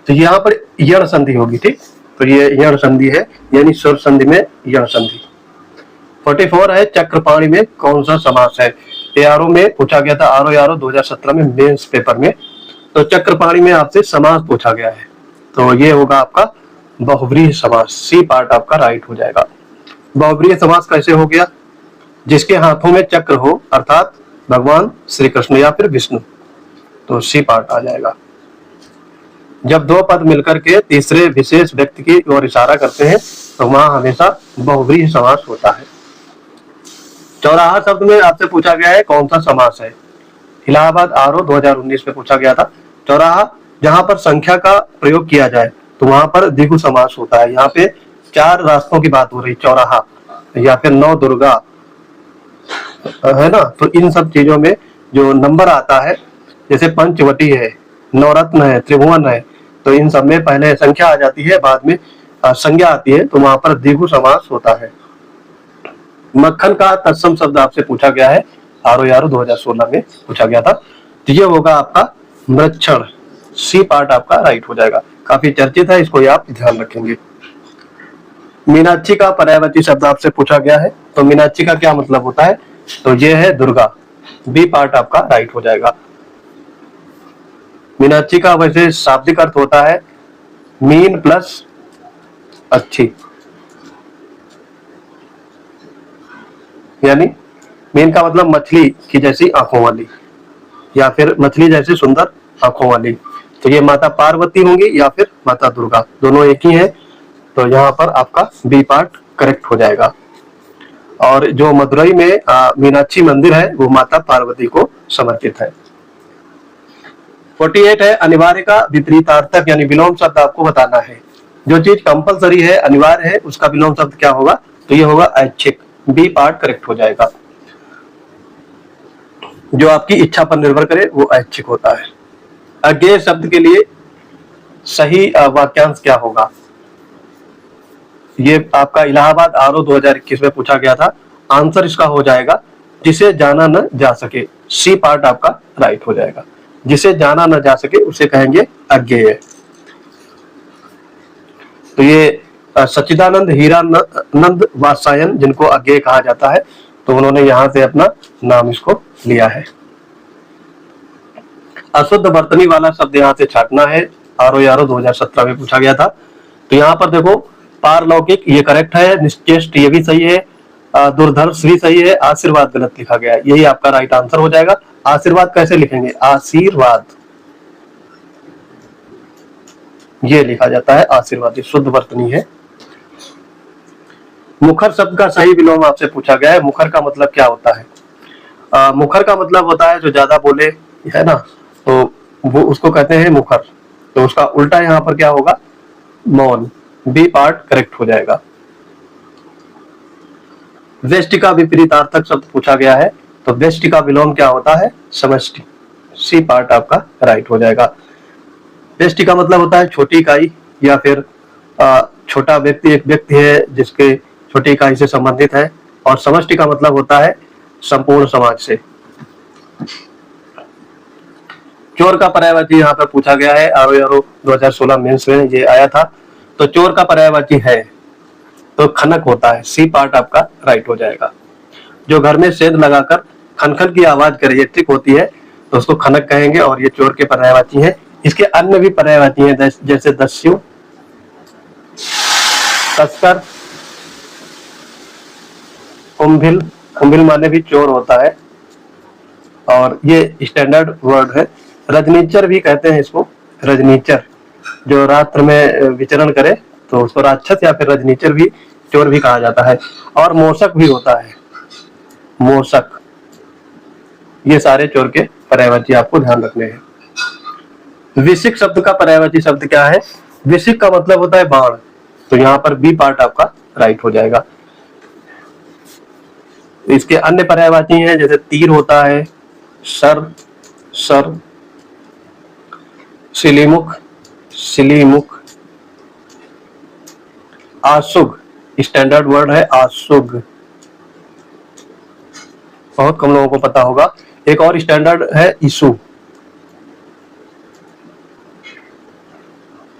तो यहाँ पर यण संधि होगी, ठीक। तो ये यण संधि है, यानी स्वर संधि में यण संधि। 44 है, चक्रपाणी में कौन सा समास है? ARO में पूछा गया था, RO 2017 में मेंस पेपर में। तो चक्रपाणी में आपसे समास पूछा गया है, तो ये होगा आपका बहुव्रीहि समास, सी पार्ट आपका राइट हो जाएगा। बहुव्रीहि समास कैसे हो गया? जिसके हाथों में चक्र हो, अर्थात भगवान श्री कृष्ण या फिर विष्णु, तो सी पार्ट आ जाएगा। जब दो पद मिलकर के तीसरे विशेष व्यक्ति की ओर इशारा करते हैं, तो वहां हमेशा बहुव्रीहि समास होता है। चौराहा शब्द में आपसे पूछा गया है कौन सा समास है? इलाहाबाद RO 2019 में पूछा गया था। चौराहा जहां पर संख्या का प्रयोग किया जाए, तो वहां पर द्विगु समास होता है। यहाँ पे 4 रास्तों की बात हो रही, चौराहा या फिर 9 दुर्गा है ना। तो इन सब चीजों में जो नंबर आता है, जैसे पंचवटी है, नवरत्न है, त्रिभुवन है, तो इन सब में पहले संख्या आ जाती है, बाद में संज्ञा आती है, तो वहां पर द्विगु समास होता है। मक्खन का तत्सम शब्द आपसे पूछा गया है, RO 2016 में पूछा गया था। तो ये होगा आपका मृक्षण, सी पार्ट आपका राइट हो जाएगा। काफी चर्चित है, इसको आप ध्यान रखेंगे। मीनाक्षी का पर्यायवाची शब्द आपसे पूछा गया है, तो मीनाक्षी का क्या मतलब होता है? तो ये है दुर्गा, बी पार्ट आपका राइट हो जाएगा। मीनाक्षी का वैसे शाब्दिक अर्थ होता है मीन प्लस अच्छी, यानी मीन का मतलब मछली की जैसी आंखों वाली, या फिर मछली जैसी सुंदर आंखों वाली। तो ये माता पार्वती होंगी या फिर माता दुर्गा, दोनों एक ही है। तो यहाँ पर आपका बी पार्ट करेक्ट हो जाएगा। और जो मदुरई में मीनाक्षी मंदिर है, वो माता पार्वती को समर्पित है। 48 है अनिवार्य का विपरीतार्थक यानी विलोम शब्द आपको बताना है। जो चीज कंपलसरी है, अनिवार्य है, उसका विलोम शब्द क्या होगा? तो ये होगा ऐच्छिक। बी पार्ट करेक्ट हो जाएगा। जो आपकी इच्छा पर निर्भर करे वो ऐच्छिक होता है। अज्ञेय शब्द के लिए सही वाक्यांश क्या होगा? ये आपका इलाहाबाद आरओ 2021 में पूछा गया था। आंसर इसका हो जाएगा जिसे जाना न जा सके। सी पार्ट आपका राइट हो जाएगा। जिसे जाना न जा सके उसे कहेंगे अज्ञेय। तो ये सच्चिदानंद हीरानंद वात्सायन जिनको अज्ञेय कहा जाता है, तो उन्होंने यहां से अपना नाम इसको लिया है। अशुद्ध वर्तनी वाला शब्द यहाँ से छाटना है। आरओ 2017 में पूछा गया था। तो यहाँ पर देखो पारलौकिक ये करेक्ट है, निश्चेष्ट ये भी सही है, दुर्धर्ष भी सही है, आशीर्वाद गलत लिखा गया है। यही आपका राइट आंसर हो जाएगा। आशीर्वाद कैसे लिखेंगे? आशीर्वाद ये लिखा जाता है, आशीर्वाद शुद्ध वर्तनी है। मुखर शब्द का सही विलोम आपसे पूछा गया है। मुखर का मतलब क्या होता है? मुखर का मतलब होता है जो ज्यादा बोले, है ना, तो वो उसको कहते हैं मुखर। तो उसका उल्टा यहाँ पर क्या होगा? मौन। बी पार्ट करेक्ट हो जाएगा। व्यष्टि का विपरीतार्थक शब्द पूछा गया है, तो व्यष्टि का विलोम क्या होता है? समष्टि। सी पार्ट आपका राइट हो जाएगा। व्यष्टि का मतलब होता है छोटी इकाई या फिर छोटा व्यक्ति, एक व्यक्ति है जिसके छोटी इकाई से संबंधित है। और समष्टि का मतलब होता है संपूर्ण समाज से। चोर का पर्यायवाची यहाँ पर पूछा गया है। आरओ 2016 मेंस में ये आया था। तो चोर का पर्यायवाची है तो खनक होता है। सी पार्ट आपका राइट हो जाएगा। जो घर में सेंध लगाकर खनखन की आवाज करे, ये ठीक होती है, तो उसको खनक कहेंगे और ये चोर के पर्यायवाची है। इसके अन्य भी पर्यायवाची हैं जैसे दस्यु, तस्कर, कुंभिल। कुंभिल माने भी चोर होता है और ये स्टैंडर्ड वर्ड है। रजनीचर भी कहते हैं इसको। रजनीचर जो रात्र में विचरण करे तो उसको राक्षस या फिर रजनीचर भी, चोर भी कहा जाता है। और मोषक भी होता है, मोषक। ये सारे चोर के पर्यायवाची आपको ध्यान रखने हैं। विसिक शब्द का पर्यायवाची शब्द क्या है? विसिक का मतलब होता है बाण। तो यहाँ पर बी पार्ट आपका राइट हो जाएगा। इसके अन्य पर्यायवाची हैं जैसे तीर होता है, सर, सर, सिलीमुख, सिलीमुख, आशुग। स्टैंडर्ड वर्ड है आशुग, बहुत कम लोगों को पता होगा। एक और स्टैंडर्ड है ईसु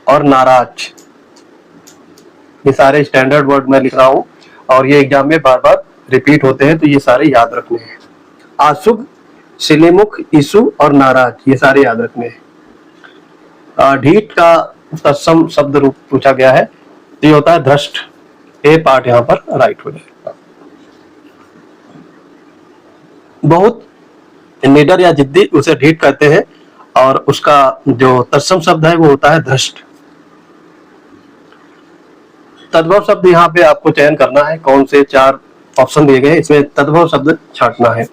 और नाराज। ये सारे स्टैंडर्ड वर्ड मैं लिख रहा हूं और ये एग्जाम में बार बार रिपीट होते हैं, तो ये सारे याद रखने हैं। आशुग, सिलीमुख, ईसु और नाराज, ये सारे याद रखने हैं। ढीठ का तत्सम शब्द रूप पूछा गया है, तो ये होता है धृष्ट। ए पार्ट यहाँ पर राइट हो जाएगा। बहुत निडर या जिद्दी उसे ढीठ कहते हैं और उसका जो तत्सम शब्द है वो होता है धृष्ट। तद्भव शब्द यहाँ पे आपको चयन करना है। कौन से 4 ऑप्शन दिए गए, इसमें तद्भव शब्द छांटना है।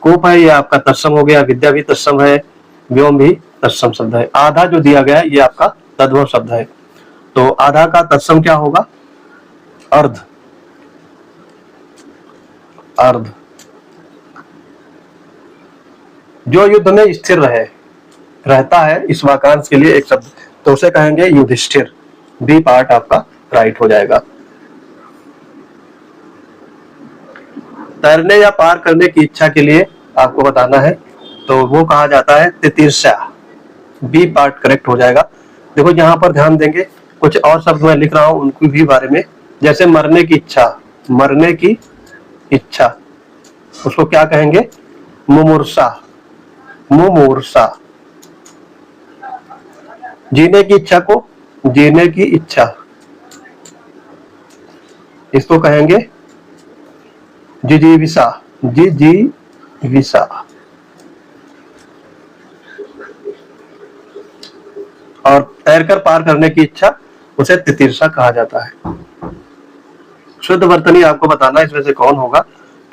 कूप है, ये आपका तत्सम हो गया। विद्या भी तत्सम है, व्योम भी तत्सम शब्द है। आधा जो दिया गया है ये आपका तद्भव शब्द है। तो आधा का तत्सम क्या होगा? अर्ध, अर्ध। जो युद्ध में स्थिर रहे, रहता है, इस वाक्यांश के लिए एक शब्द, तो उसे कहेंगे युधिष्ठिर। बी पार्ट आपका राइट हो जाएगा। तैरने या पार करने की इच्छा के लिए आपको बताना है, तो वो कहा जाता है तितिर्षा। बी पार्ट करेक्ट हो जाएगा। देखो यहाँ पर ध्यान देंगे, कुछ और शब्द मैं लिख रहा हूं उनकी भी बारे में। जैसे मरने की इच्छा, मरने की इच्छा, उसको क्या कहेंगे? मुमूर्षा, मुमूर्षा। जीने की इच्छा को जीने की इच्छा, इसको कहेंगे जिजीविषा, जिजीविषा। और तैरकर पार करने की इच्छा उसे तितिर्षा कहा जाता है। शुद्ध वर्तनी आपको बताना है इसमें से कौन होगा।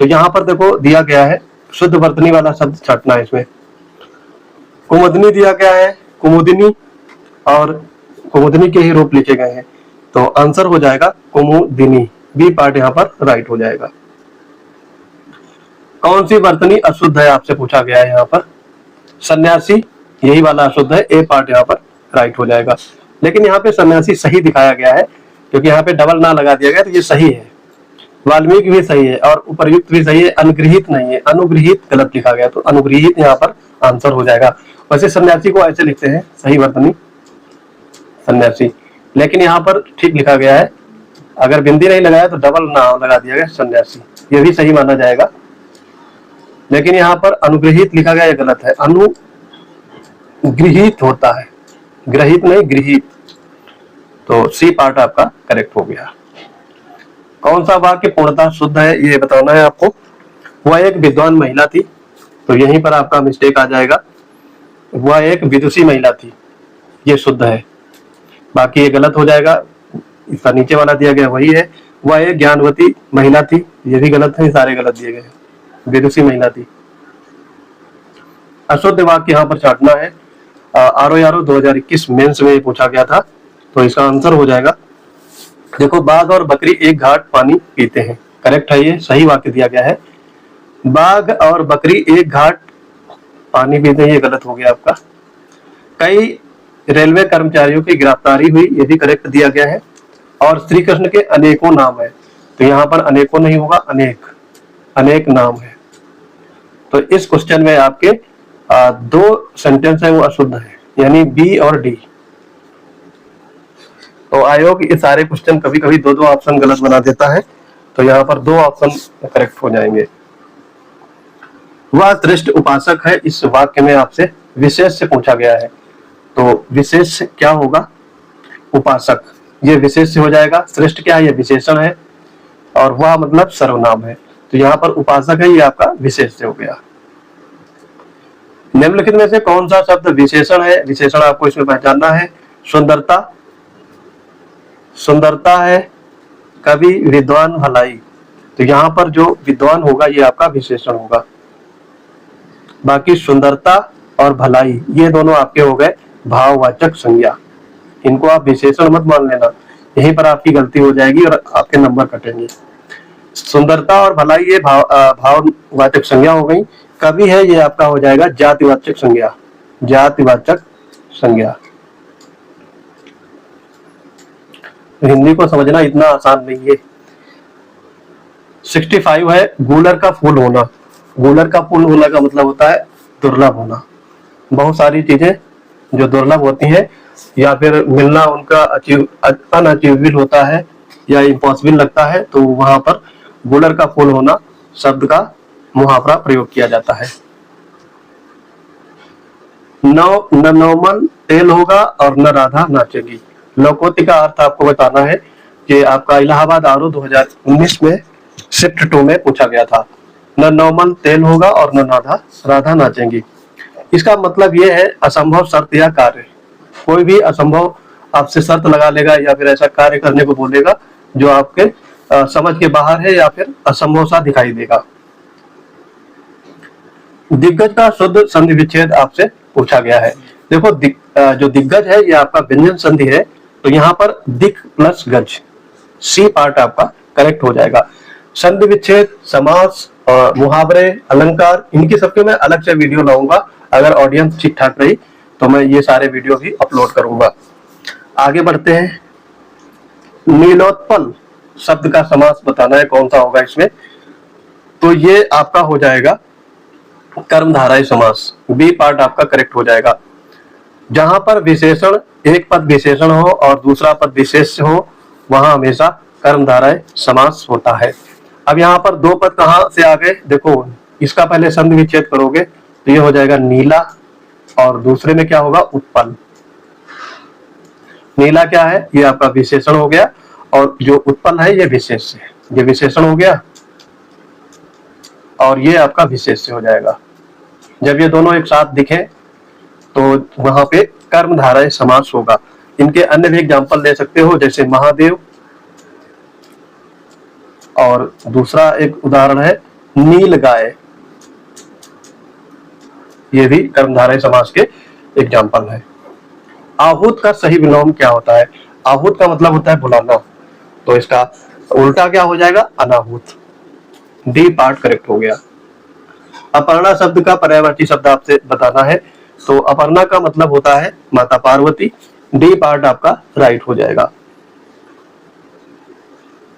तो यहाँ पर देखो दिया गया है, शुद्ध वर्तनी वाला शब्द छांटना है इसमें। कुमुदनी दिया गया है, कुमुदिनी, और कुमुदनी के ही रूप लिखे गए हैं, तो आंसर हो जाएगा कुमुदिनी। बी पार्ट यहाँ पर राइट हो जाएगा। कौन सी वर्तनी अशुद्ध है आपसे पूछा गया है यहाँ पर, सन्यासी, यही वाला अशुद्ध है, ए पार्ट यहाँ पर राइट हो जाएगा। लेकिन यहाँ पे सन्यासी सही दिखाया गया है, क्योंकि यहाँ पे डबल ना लगा दिया गया, तो ये सही है। वाल्मीकि भी सही है और उपर्युक्त भी सही है, अनुगृहित नहीं है, अनुगृहित गलत लिखा गया, तो अनुगृहित यहाँ पर आंसर हो जाएगा। वैसे सन्यासी को ऐसे लिखते हैं, सही वर्तनी सन्यासी, लेकिन यहाँ पर ठीक लिखा गया है, अगर बिंदी नहीं लगाया तो डबल ना लगा दिया गया सन्यासी, ये भी सही माना जाएगा। लेकिन यहाँ पर अनुगृहित लिखा गया, ये गलत है, अनुगृहित होता है, ग्रहित नहीं गृहित, तो सी पार्ट आपका करेक्ट हो गया। कौन सा वाक्य पूर्णतः शुद्ध है ये बताना है आपको। वह एक विद्वान महिला थी, तो यहीं पर आपका मिस्टेक आ जाएगा, वह एक विदुषी महिला थी, ये शुद्ध है, बाकी ये गलत हो जाएगा। इसका नीचे वाला दिया गया वही है, वह एक ज्ञानवती महिला थी, ये भी गलत है, सारे गलत दिए गए हैं, विदुषी महिला थी। अशुद्ध वाक्य यहाँ पर छांटना है। RO 2021 मेंस में पूछा गया था, तो इसका आंसर हो जाएगा, देखो बाघ और बकरी एक घाट पानी पीते हैं, करेक्ट है, ये सही वाक्य दिया गया है। बाघ और बकरी एक घाट पानी पीते हैं, ये गलत हो गया आपका। कई रेलवे कर्मचारियों की गिरफ्तारी हुई, ये भी करेक्ट दिया गया है। और श्री कृष्ण के अनेकों नाम है, तो यहाँ पर अनेकों नहीं होगा, अनेक, अनेक नाम है। तो इस क्वेश्चन में आपके दो सेंटेंस है वो अशुद्ध है, यानी बी और डी। तो आयोग ये सारे क्वेश्चन कभी कभी दो दो ऑप्शन गलत बना देता है, तो यहाँ पर दो ऑप्शन करेक्ट हो जाएंगे। वह श्रेष्ठ उपासक है, इस वाक्य में आपसे विशेष से पूछा गया है, तो विशेष क्या होगा, उपासक, ये विशेष से हो जाएगा। श्रेष्ठ क्या है, ये विशेषण है, और वह मतलब सर्वनाम है, तो यहाँ पर उपासक है, ये आपका विशेष से हो गया। निम्नलिखित में से कौन सा शब्द विशेषण है, विशेषण आपको इसमें पहचानना है। सुंदरता, सुंदरता है, कवि, विद्वान, भलाई, तो यहाँ पर जो विद्वान होगा ये आपका विशेषण होगा। बाकी सुंदरता और भलाई ये दोनों आपके हो गए भाववाचक संज्ञा, इनको आप विशेषण मत मान लेना, यहीं पर आपकी गलती हो जाएगी और आपके नंबर कटेंगे। सुंदरता और भलाई ये भाववाचक संज्ञा हो गई। कवि है ये आपका हो जाएगा जातिवाचक संज्ञा, जातिवाचक संज्ञा। हिंदी को समझना इतना आसान नहीं है। 65 है गूलर का फूल होना। गूलर का फूल होना का मतलब होता है दुर्लभ होना। बहुत सारी चीजें जो दुर्लभ होती हैं या फिर मिलना उनका अनअचीवेबल होता है या इम्पॉसिबल लगता है, तो वहां पर गूलर का फूल होना शब्द का मुहावरा प्रयोग किया जाता है। न नौमन तेल होगा और न राधा नाचेगी। लोकोक्ति का अर्थ आपको बताना है कि आपका इलाहाबाद RO 2019 में शिफ्ट 2 में पूछा गया था। न नौमन तेल होगा और न राधा नाचेंगी। इसका मतलब ये है असंभव शर्त या कार्य। कोई भी असंभव आपसे शर्त लगा लेगा या फिर ऐसा कार्य करने को बोलेगा जो आपके समझ के बाहर है या फिर असंभव सा दिखाई देगा। दिग्गज का शुद्ध संधि विच्छेद आपसे पूछा गया है। देखो जो दिग्गज है ये आपका व्यंजन संधि है, तो यहाँ पर दिक प्लस गज, सी पार्ट आपका करेक्ट हो जाएगा। संधि विच्छेद, समास, मुहावरे, अलंकार, इनकी सबके मैं अलग से वीडियो लाऊंगा। अगर ऑडियंस ठीक ठाक रही तो मैं ये सारे वीडियो भी अपलोड करूंगा। आगे बढ़ते हैं। नीलोत्पल शब्द का समास बताना है कौन सा होगा इसमें, तो ये आपका हो जाएगा कर्मधारय समास, बी पार्ट आपका करेक्ट हो जाएगा। जहां पर विशेषण एक पद विशेषण हो और दूसरा पद विशेष हो वहां हमेशा कर्मधारय समास होता है। अब यहाँ पर दो पद कहां से आ गए, देखो इसका पहले संधि विच्छेद करोगे तो ये हो जाएगा नीला और दूसरे में क्या होगा उत्पल। नीला क्या है, ये आपका विशेषण हो गया और जो उत्पल है ये विशेष है, ये विशेषण हो गया और ये आपका विशेष हो जाएगा। जब ये दोनों एक साथ दिखे तो वहां पे कर्मधारय समास होगा। इनके अन्य भी एग्जाम्पल ले सकते हो, जैसे महादेव, और दूसरा एक उदाहरण है नील गाय, ये भी कर्मधारय समास के एग्जाम्पल है। आहूत का सही विलोम क्या होता है? आहूत का मतलब होता है बुलाना, तो इसका उल्टा क्या हो जाएगा? अनाहूत। डी पार्ट करेक्ट हो गया। अपर्णा शब्द का पर्यायवाची शब्द आपसे बताना है, तो अपर्णा का मतलब होता है माता पार्वती। डी पार्ट आपका राइट हो जाएगा।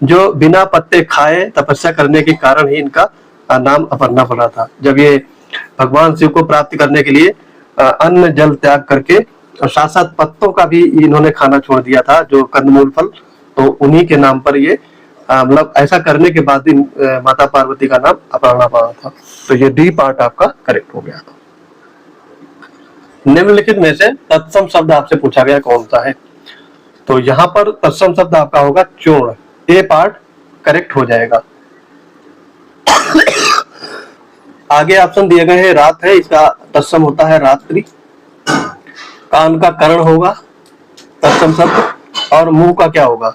जो बिना पत्ते खाए तपस्या करने के कारण ही इनका नाम अपर्णा पड़ा था। जब ये भगवान शिव को प्राप्त करने के लिए अन्न जल त्याग करके और साथ साथ पत्तों का भी इन्होंने खाना छोड़ दिया था, जो कंदमूल फल, तो उन्हीं के नाम पर ये मतलब ऐसा करने के बाद माता पार्वती का नाम अपर्णा पड़ा था। तो ये डी पार्ट आपका करेक्ट हो गया। निम्नलिखित में से तत्सम शब्द आपसे पूछा गया कौन सा है? तो यहाँ पर तत्सम शब्द आपका होगा चूर्ण। ए पार्ट करेक्ट हो जाएगा। आगे ऑप्शन दिए गए हैं, रात है, इसका तत्सम होता है रात्रि। कान का कर्ण होगा तत्सम शब्द। और मुंह का क्या होगा?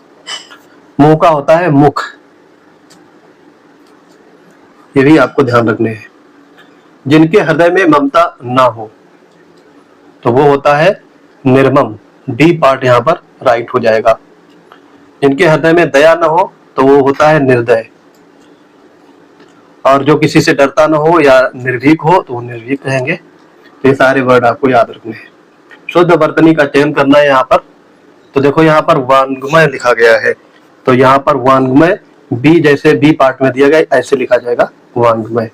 मुंह का होता है मुख। ये भी आपको ध्यान रखने हैं। जिनके हृदय में ममता ना हो तो वो होता है निर्मम। डी पार्ट यहाँ पर राइट हो जाएगा। जिनके हृदय में दया न हो तो वो होता है निर्दय। और जो किसी से डरता न हो या निर्भीक हो तो वो निर्भीक कहेंगे। ये सारे वर्ड आपको याद रखने हैं। शुद्ध वर्तनी का चयन करना है यहाँ पर। तो देखो यहाँ पर वांग्मय लिखा गया है, तो यहाँ पर वांग्मय बी जैसे बी पार्ट में दिया गया ऐसे लिखा जाएगा वांग्मय।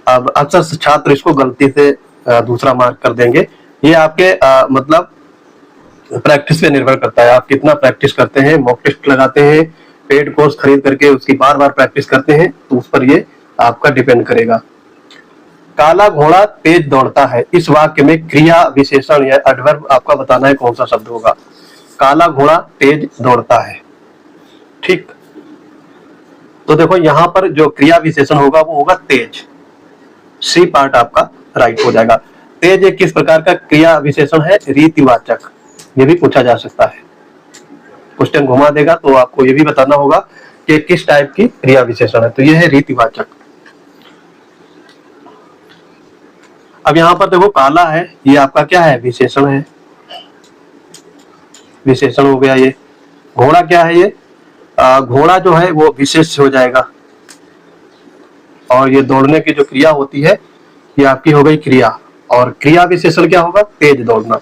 अब अक्सर छात्र इसको गलती से दूसरा मार्क कर देंगे। ये आपके मतलब प्रैक्टिस पे निर्भर करता है, आप कितना प्रैक्टिस करते हैं, मॉक टेस्ट लगाते हैं, पेड कोर्स खरीद करके उसकी बार बार प्रैक्टिस करते हैं, तो उस पर ये आपका डिपेंड करेगा। काला घोड़ा तेज दौड़ता है, इस वाक्य में क्रिया विशेषण या एडवर्ब आपका बताना है कौन सा शब्द होगा। काला घोड़ा तेज दौड़ता है, ठीक। तो देखो यहाँ पर जो क्रिया विशेषण होगा वो होगा तेज। सी पार्ट आपका राइट हो जाएगा। तेज एक किस प्रकार का क्रिया विशेषण है? रीतिवाचक। ये भी पूछा जा सकता है, क्वेश्चन घुमा देगा तो आपको ये भी बताना होगा कि किस टाइप की क्रिया विशेषण है। तो ये है रीतिवाचक। अब यहाँ पर देखो काला है, ये आपका क्या है? विशेषण है, विशेषण हो गया। ये घोड़ा क्या है? ये घोड़ा जो है वो विशेष हो जाएगा। और ये दौड़ने की जो क्रिया होती है ये आपकी हो गई क्रिया, और क्रिया विशेषण क्या होगा? तेज दौड़ना।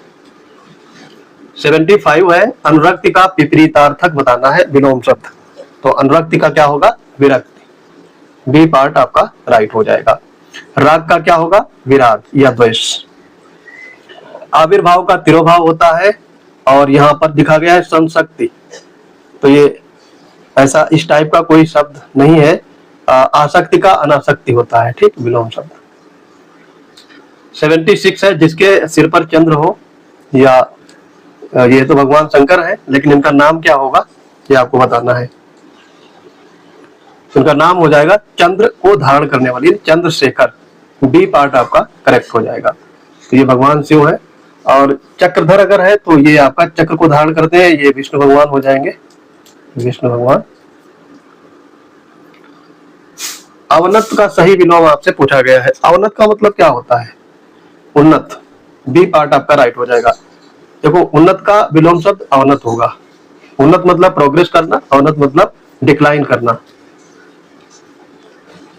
75 है, अनुरक्ति का विपरीतार्थक बताना है विलोम शब्द। तो अनुरक्ति का क्या होगा? विरक्ति। बी पार्ट आपका राइट हो जाएगा। राग का क्या होगा? विराग या द्वेष। आविर्भाव का तिरोभाव होता है, और यहाँ पर दिखा गया है संशक्ति। तो ये ऐसा इस टाइप का कोई शब्द नहीं है। आसक्ति का अनासक्ति होता है, ठीक, विलोम शब्द। 76 है, जिसके सिर पर चंद्र हो, या ये तो भगवान शंकर है, लेकिन इनका नाम क्या होगा ये आपको बताना है। इनका नाम हो जाएगा चंद्र को धारण करने वाली, चंद्रशेखर। बी पार्ट आपका करेक्ट हो जाएगा। तो ये भगवान शिव है। और चक्रधर अगर है तो ये आपका चक्र को धारण करते हैं, ये विष्णु भगवान हो जाएंगे, विष्णु भगवान। अवनत का सही विलोम आपसे पूछा गया है। अवनत का मतलब क्या होता है? उन्नत। बी पार्ट आपका राइट हो जाएगा। देखो उन्नत का विलोम शब्द अवनत होगा। उन्नत मतलब प्रोग्रेस करना, अवनत मतलब डिक्लाइन करना।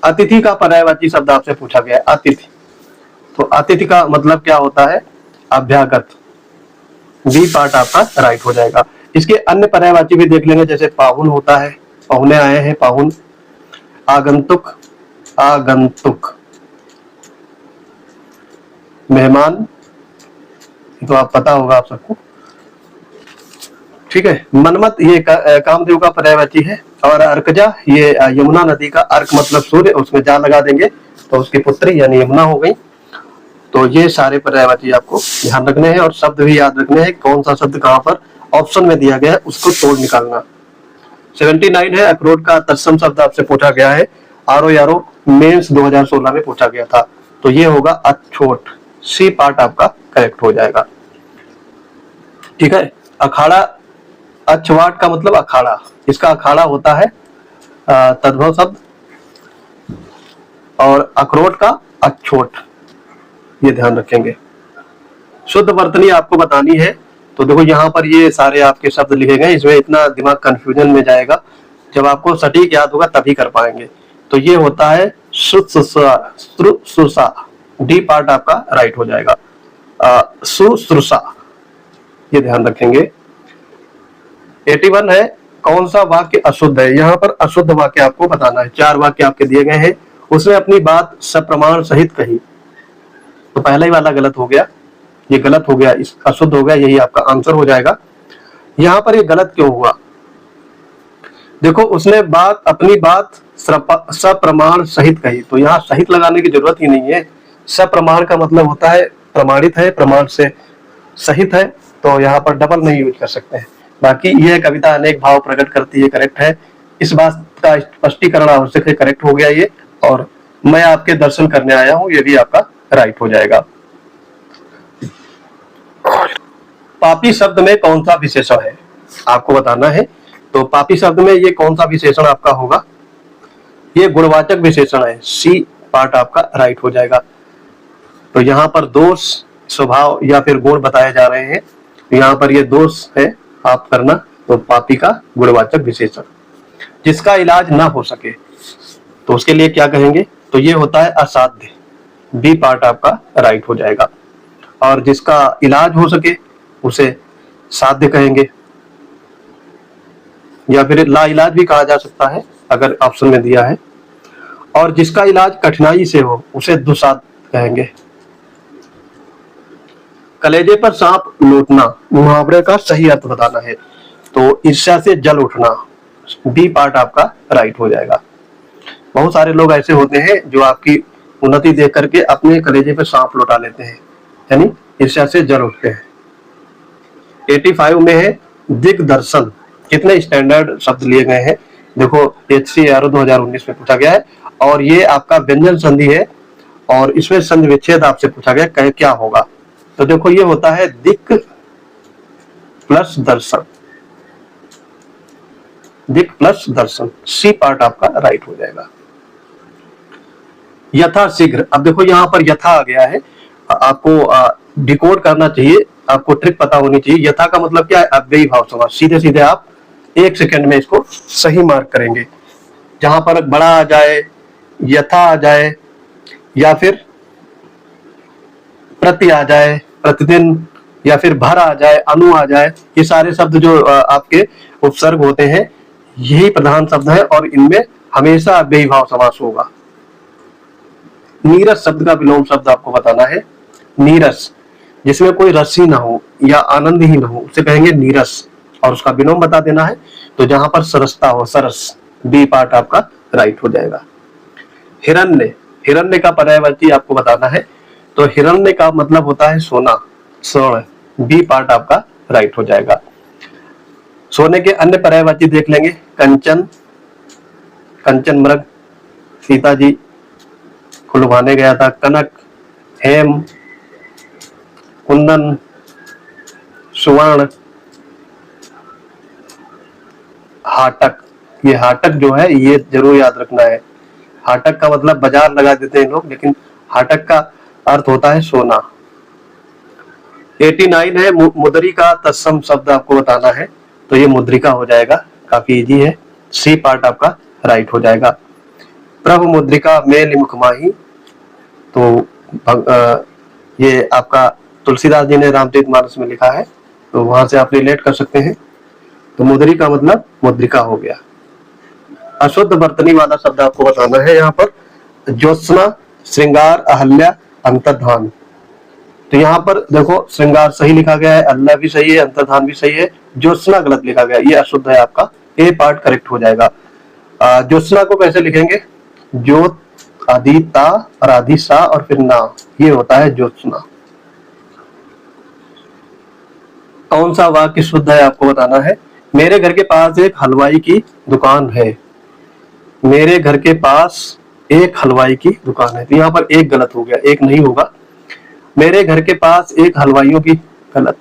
अतिथि का पर्यायवाची शब्द आपसे पूछा गया है, अतिथि। तो अतिथि का मतलब क्या होता है? अभ्यागत। बी पार्ट आपका राइट हो जाएगा। इसके अन्य पर्यायवाची भी देख लेंगे, जैसे पाहुन होता है, पहुने आए हैं, पाहुन। आगंतुक, आगंतुक। मेहमान, तो आप पता होगा आप सबको, ठीक है। मनमत ये कामदेव का पर्यायवाची है। और अर्कजा ये यमुना नदी का, अर्क मतलब सूर्य, उसमें जा लगा देंगे तो उसकी पुत्री यानी यमुना हो गई। तो ये सारे पर्यायवाची आपको ध्यान रखने हैं, और शब्द भी याद रखने हैं, कौन सा शब्द कहाँ पर ऑप्शन में दिया गया है उसको तोड़ निकालना। 79 है, अखरोट का तत्सम शब्द आपसे पूछा गया है। आरो यारो मेंस 2016 में पूछा गया था, तो ये होगा अछोट। सी पार्ट आपका करेक्ट हो जाएगा, ठीक है। अखाड़ा, अछवाट का मतलब अखाड़ा, इसका अखाड़ा होता है तद्भव शब्द। और अखरोट का अछोट, ये ध्यान रखेंगे। शुद्ध वर्तनी आपको बतानी है, तो देखो यहाँ पर ये सारे आपके शब्द लिखे गए, इसमें इतना दिमाग कंफ्यूजन में जाएगा, जब आपको सटीक याद होगा तभी कर पाएंगे। तो ये होता है शुश्रूषा, डी पार्ट आपका राइट हो जाएगा, शुश्रूषा, ये ध्यान रखेंगे। 81 है, कौन सा वाक्य अशुद्ध है? यहाँ पर अशुद्ध वाक्य आपको बताना है। 4 वाक्य आपके दिए गए हैं, उसने अपनी बात सप्रमाण सहित कही, तो पहला ही वाला गलत हो गया, ये गलत हो गया, इस अशुद्ध हो गया, यही आपका आंसर हो जाएगा। यहाँ पर ये गलत क्यों हुआ? देखो, उसने अपनी बात सप्रमाण सहित कही, तो यहाँ सहित लगाने की जरूरत ही नहीं है। सप्रमाण का मतलब होता है प्रमाणित है, प्रमाण से सहित है, तो यहाँ पर डबल नहीं यूज कर सकते हैं। बाकी यह कविता अनेक भाव प्रकट करती है, करेक्ट है। इस बात का स्पष्टीकरण आवश्यक है, करेक्ट हो गया ये। और मैं आपके दर्शन करने आया हूं, ये भी आपका राइट हो जाएगा। पापी शब्द में कौन सा विशेषण है आपको बताना है। तो पापी शब्द में ये कौन सा विशेषण आपका होगा? ये गुणवाचक विशेषण है, सी पार्ट आपका राइट हो जाएगा। तो यहाँ पर दोष, स्वभाव या फिर गुण बताए जा रहे हैं, यहाँ पर ये दोष है आप करना, तो पापी का गुणवाचक विशेषण। जिसका इलाज ना हो सके, तो उसके लिए क्या कहेंगे? तो ये होता है असाध्य, बी पार्ट आपका राइट हो जाएगा। और जिसका इलाज हो सके उसे साध्य कहेंगे, या फिर ला इलाज भी कहा जा सकता है अगर ऑप्शन में दिया है। और जिसका इलाज कठिनाई से हो उसे दुसाध्य कहेंगे। कलेजे पर सांप लूटना, मुहावरे का सही अर्थ बताना है, तो ईर्ष्या से जल उठना, बी पार्ट आपका राइट हो जाएगा। बहुत सारे लोग ऐसे होते हैं जो आपकी उन्नति देख करके अपने कलेजे पे सांप लौटा लेते हैं, यानी ईर्ष्या से जल उठते हैं। 85 में है दिग्दर्शन। कितने स्टैंडर्ड शब्द लिए गए हैं देखो, HCRO 2019 में पूछा गया है, और ये आपका व्यंजन संधि है, और इसमें संधि विच्छेद आपसे पूछा गया क्या होगा। तो देखो, ये होता है दिक् प्लस दर्शन, दिक् प्लस दर्शन, सी पार्ट आपका राइट हो जाएगा। यथा शीघ्र, अब देखो यहाँ पर यथा आ गया है, आपको डिकोड करना चाहिए, आपको ट्रिक पता होनी चाहिए। यथा का मतलब क्या है? अव्ययी भाव समास। सीधे सीधे आप 1 सेकंड में इसको सही मार्क करेंगे। जहां पर बड़ा आ जाए, यथा आ जाए, या फिर प्रति आ जाए, प्रतिदिन, या फिर भर आ जाए, अनु आ जाए, ये सारे शब्द जो आपके उपसर्ग होते हैं, यही प्रधान शब्द है, और इनमें हमेशा अव्ययी भाव समास होगा। नीरस शब्द का विलोम शब्द आपको बताना है। नीरस, जिसमें कोई रस ही ना हो या आनंद ही ना हो, उसे कहेंगे नीरस, और उसका विलोम बता देना है। तो जहां पर सरसता हो, सरस, बी पार्ट आपका राइट हो जाएगा। हिरण्य, हिरण्य का पर्यायवाची आपको बताना है, तो हिरण्य का मतलब होता है सोना, स्वर्ण, बी पार्ट आपका राइट हो जाएगा। सोने के अन्य पर्यायवाची देख लेंगे। कंचन, कंचन मृग, सीता जी को लुभाने गया था। कनक, हेम, कुंदन, सुवर्ण, हाटक। ये हाटक जो है ये जरूर याद रखना है। हाटक का मतलब बाजार लगा देते हैं लोग, लेकिन हाटक का अर्थ होता है सोना। 89 है मुद्री का तत्सम शब्द आपको बताना है, तो ये मुद्रिका हो जाएगा, काफी इजी है, सी पार्ट आपका राइट हो जाएगा। प्रभु मुद्रिका मेल मुख माही, तो ये आपका तुलसीदास जी ने रामचरितमानस में लिखा है, तो वहां से आप रिलेट कर सकते हैं। तो मुद्री का मतलब मुद्रिका हो गया। अशुद्ध वर्तनी वाला शब्द आपको बताना है। यहाँ पर ज्योत्सना, श्रृंगार, अहल्या, अंतर्धान। तो यहाँ पर देखो, श्रृंगार सही लिखा गया है, अहल्या भी सही है, अंतर्धान भी सही है, ज्योत्सना गलत लिखा गया, ये अशुद्ध है आपका, ए पार्ट करेक्ट हो जाएगा। ज्योत्सना को कैसे लिखेंगे? ज्योत, आदि ता और आदि सा और फिर ना, ये होता है ज्योत्सना। कौन सा वाक्य शुद्ध है आपको बताना है। मेरे घर के पास एक हलवाई की दुकान है। मेरे घर के पास एक हलवाई की दुकान है, तो यहाँ पर एक गलत हो गया, एक नहीं होगा। मेरे घर के पास एक हलवाइयों की, गलत।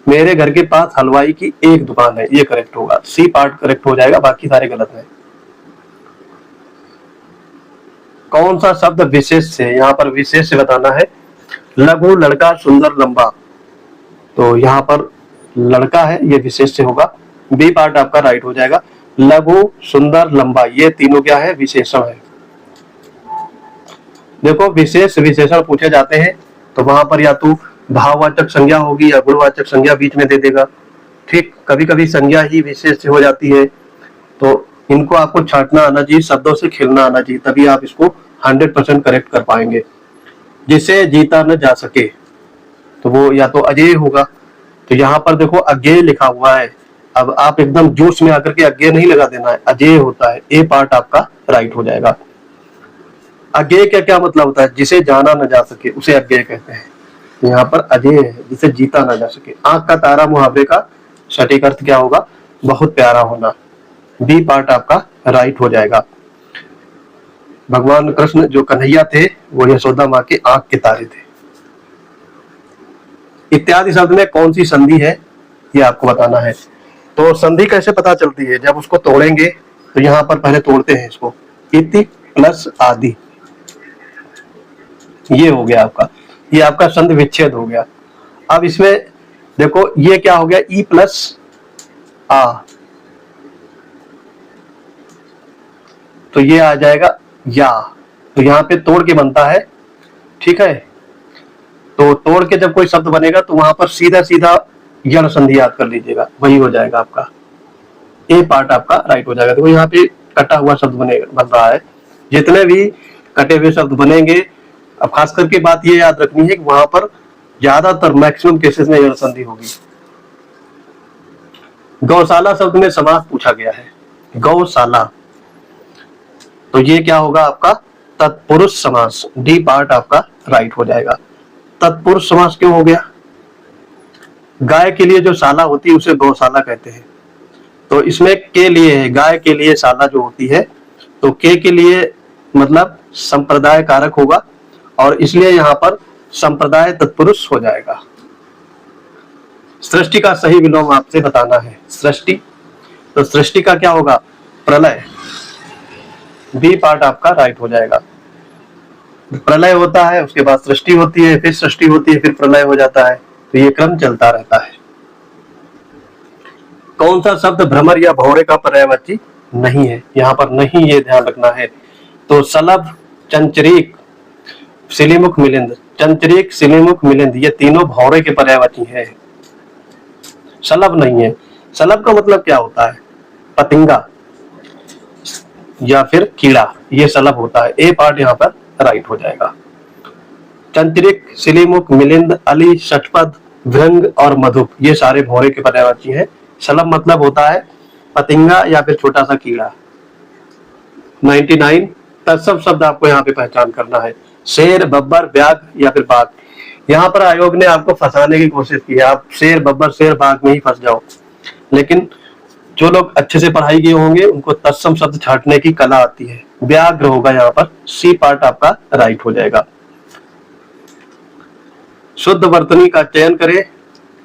मेरे घर के पास हलवाई की एक दुकान है, ये करेक्ट होगा, सी पार्ट करेक्ट हो जाएगा, बाकी सारे गलत है। कौन सा शब्द विशेष से, यहाँ पर विशेष से बताना है। लघु लड़का सुंदर लंबा, तो यहाँ पर लड़का है, ये विशेष से होगा, बी पार्ट आपका राइट हो जाएगा। लघु सुंदर लंबा, ये तीनों क्या है, विशेषण है। देखो विशेष विशेषण पूछे जाते हैं तो वहां पर या तो भाववाचक संज्ञा होगी या गुणवाचक संज्ञा बीच में दे देगा। ठीक, कभी कभी संज्ञा ही विशेष से हो जाती है, तो इनको आपको छांटना आना चाहिए, शब्दों से खेलना आना चाहिए, तभी आप इसको 100% करेक्ट कर पाएंगे। जिसे जीता न जा सके, तो वो या तो अजेय होगा, तो यहाँ पर देखो अज्ञेय लिखा हुआ है। अब आप एकदम जोश में आकर के अज्ञेय नहीं लगा देना है, अजेय होता है, ए पार्ट आपका राइट हो जाएगा। अज्ञेय का क्या मतलब होता है, जिसे जाना न जा सके उसे अज्ञेय कहते हैं। तो यहाँ पर अजेय है, जिसे जीता न जा सके। आंख का तारा मुहावरे का सटीक अर्थ क्या होगा, बहुत प्यारा होना। बी पार्ट आपका राइट हो जाएगा। भगवान कृष्ण जो कन्हैया थे वो यशोदा माँ के आंख के तारे थे। इत्यादि शब्द में कौन सी संधि है ये आपको बताना है। तो संधि कैसे पता चलती है, जब उसको तोड़ेंगे तो यहाँ पर पहले तोड़ते हैं इसको, इति प्लस आदि, ये हो गया आपका, ये आपका संधि विच्छेद हो गया। अब इसमें देखो ये क्या हो गया, ई प्लस आ, तो ये आ जाएगा या, तो यहाँ पे तोड़ के बनता है। ठीक है, तो तोड़ के जब कोई शब्द बनेगा तो वहां पर सीधा सीधा यण संधि याद कर लीजिएगा, वही हो जाएगा आपका, ए पार्ट आपका राइट हो जाएगा। देखो यहाँ पे कटा हुआ शब्द बन रहा है, जितने भी कटे हुए शब्द बनेंगे, अब खास करके बात ये याद रखनी है कि वहां पर ज्यादातर मैक्सिमम केसेस में यण संधि होगी। गौशाला शब्द में समास पूछा गया है, गौशाला, तो ये क्या होगा आपका, तत्पुरुष समास, डी पार्ट आपका राइट हो जाएगा। तत्पुरुष समास क्यों हो गया, गाय के लिए जो शाला होती है उसे गौशाला कहते हैं, तो इसमें के लिए है, गाय के लिए शाला जो होती है, तो के लिए मतलब संप्रदाय कारक होगा, और इसलिए यहाँ पर संप्रदाय तत्पुरुष हो जाएगा। सृष्टि का सही विलोम आपसे बताना है, सृष्टि, तो सृष्टि का क्या होगा, प्रलय, बी पार्ट आपका राइट हो जाएगा। प्रलय होता है, उसके बाद सृष्टि होती है, फिर सृष्टि होती है, फिर प्रलय हो जाता है, तो ये क्रम चलता रहता है। कौन सा शब्द भ्रमर या भौरे का पर्यायवाची नहीं है, यहाँ पर नहीं, ये ध्यान रखना है। तो सलभ, चंचरीक, सिलीमुख मिलिंद, चंचरीक, सिलीमुख मिलिंद, ये तीनों भौरे के पर्यायवाची हैं, सलभ नहीं है। सलभ का मतलब क्या होता है, पतिंगा या फिर कीड़ा, ये सलभ होता है, ए पार्ट यहाँ पर राइट हो जाएगा। चंचरिक, सिलीमुख, मिलिंद, अली, षटपद, भृंग और मधुप, ये सारे भौरे के पर्यायवाची हैं। सलभ मतलब होता है पतिंगा या फिर छोटा सा कीड़ा। 99 तत्सम शब्द आपको यहाँ पे पहचान करना है, शेर, बब्बर, व्याघ या फिर बाघ। यहाँ पर आयोग ने आपको फंसाने की कोशिश की है, आप शेर, बब्बर, शेर, बाघ में ही फंस जाओ, लेकिन जो लोग अच्छे से पढ़ाई किए होंगे उनको तत्सम शब्द छांटने की कला आती है। व्याघ्र होगा यहाँ पर, सी पार्ट आपका राइट हो जाएगा। शुद्ध वर्तनी का चयन करें,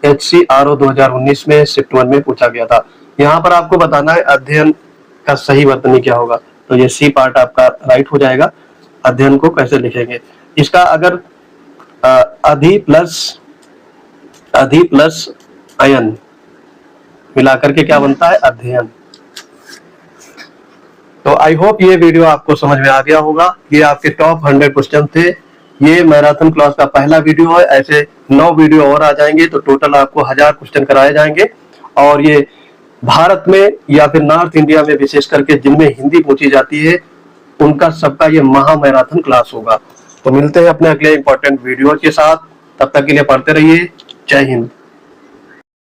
HCRO 2019 में शिफ्ट 1 में पूछा गया था। यहाँ पर आपको बताना है अध्ययन का सही वर्तनी क्या होगा, तो ये सी पार्ट आपका राइट हो जाएगा। अध्ययन को कैसे लिखेंगे, इसका अगर अधि प्लस अयन मिलाकर के क्या बनता है, अध्ययन। तो आई होप ये वीडियो आपको समझ में आ गया होगा। ये आपके टॉप 100 क्वेश्चन थे। ये मैराथन क्लास का पहला वीडियो है, ऐसे 9 वीडियो और आ जाएंगे, तो टोटल आपको 1000 क्वेश्चन कराए जाएंगे। और ये भारत में या फिर नॉर्थ इंडिया में विशेष करके जिनमें हिंदी पूछी जाती है उनका सबका ये महा मैराथन क्लास होगा। तो मिलते हैं अपने अगले इंपॉर्टेंट वीडियो के साथ, तब तक के लिए पढ़ते रहिए। जय हिंद।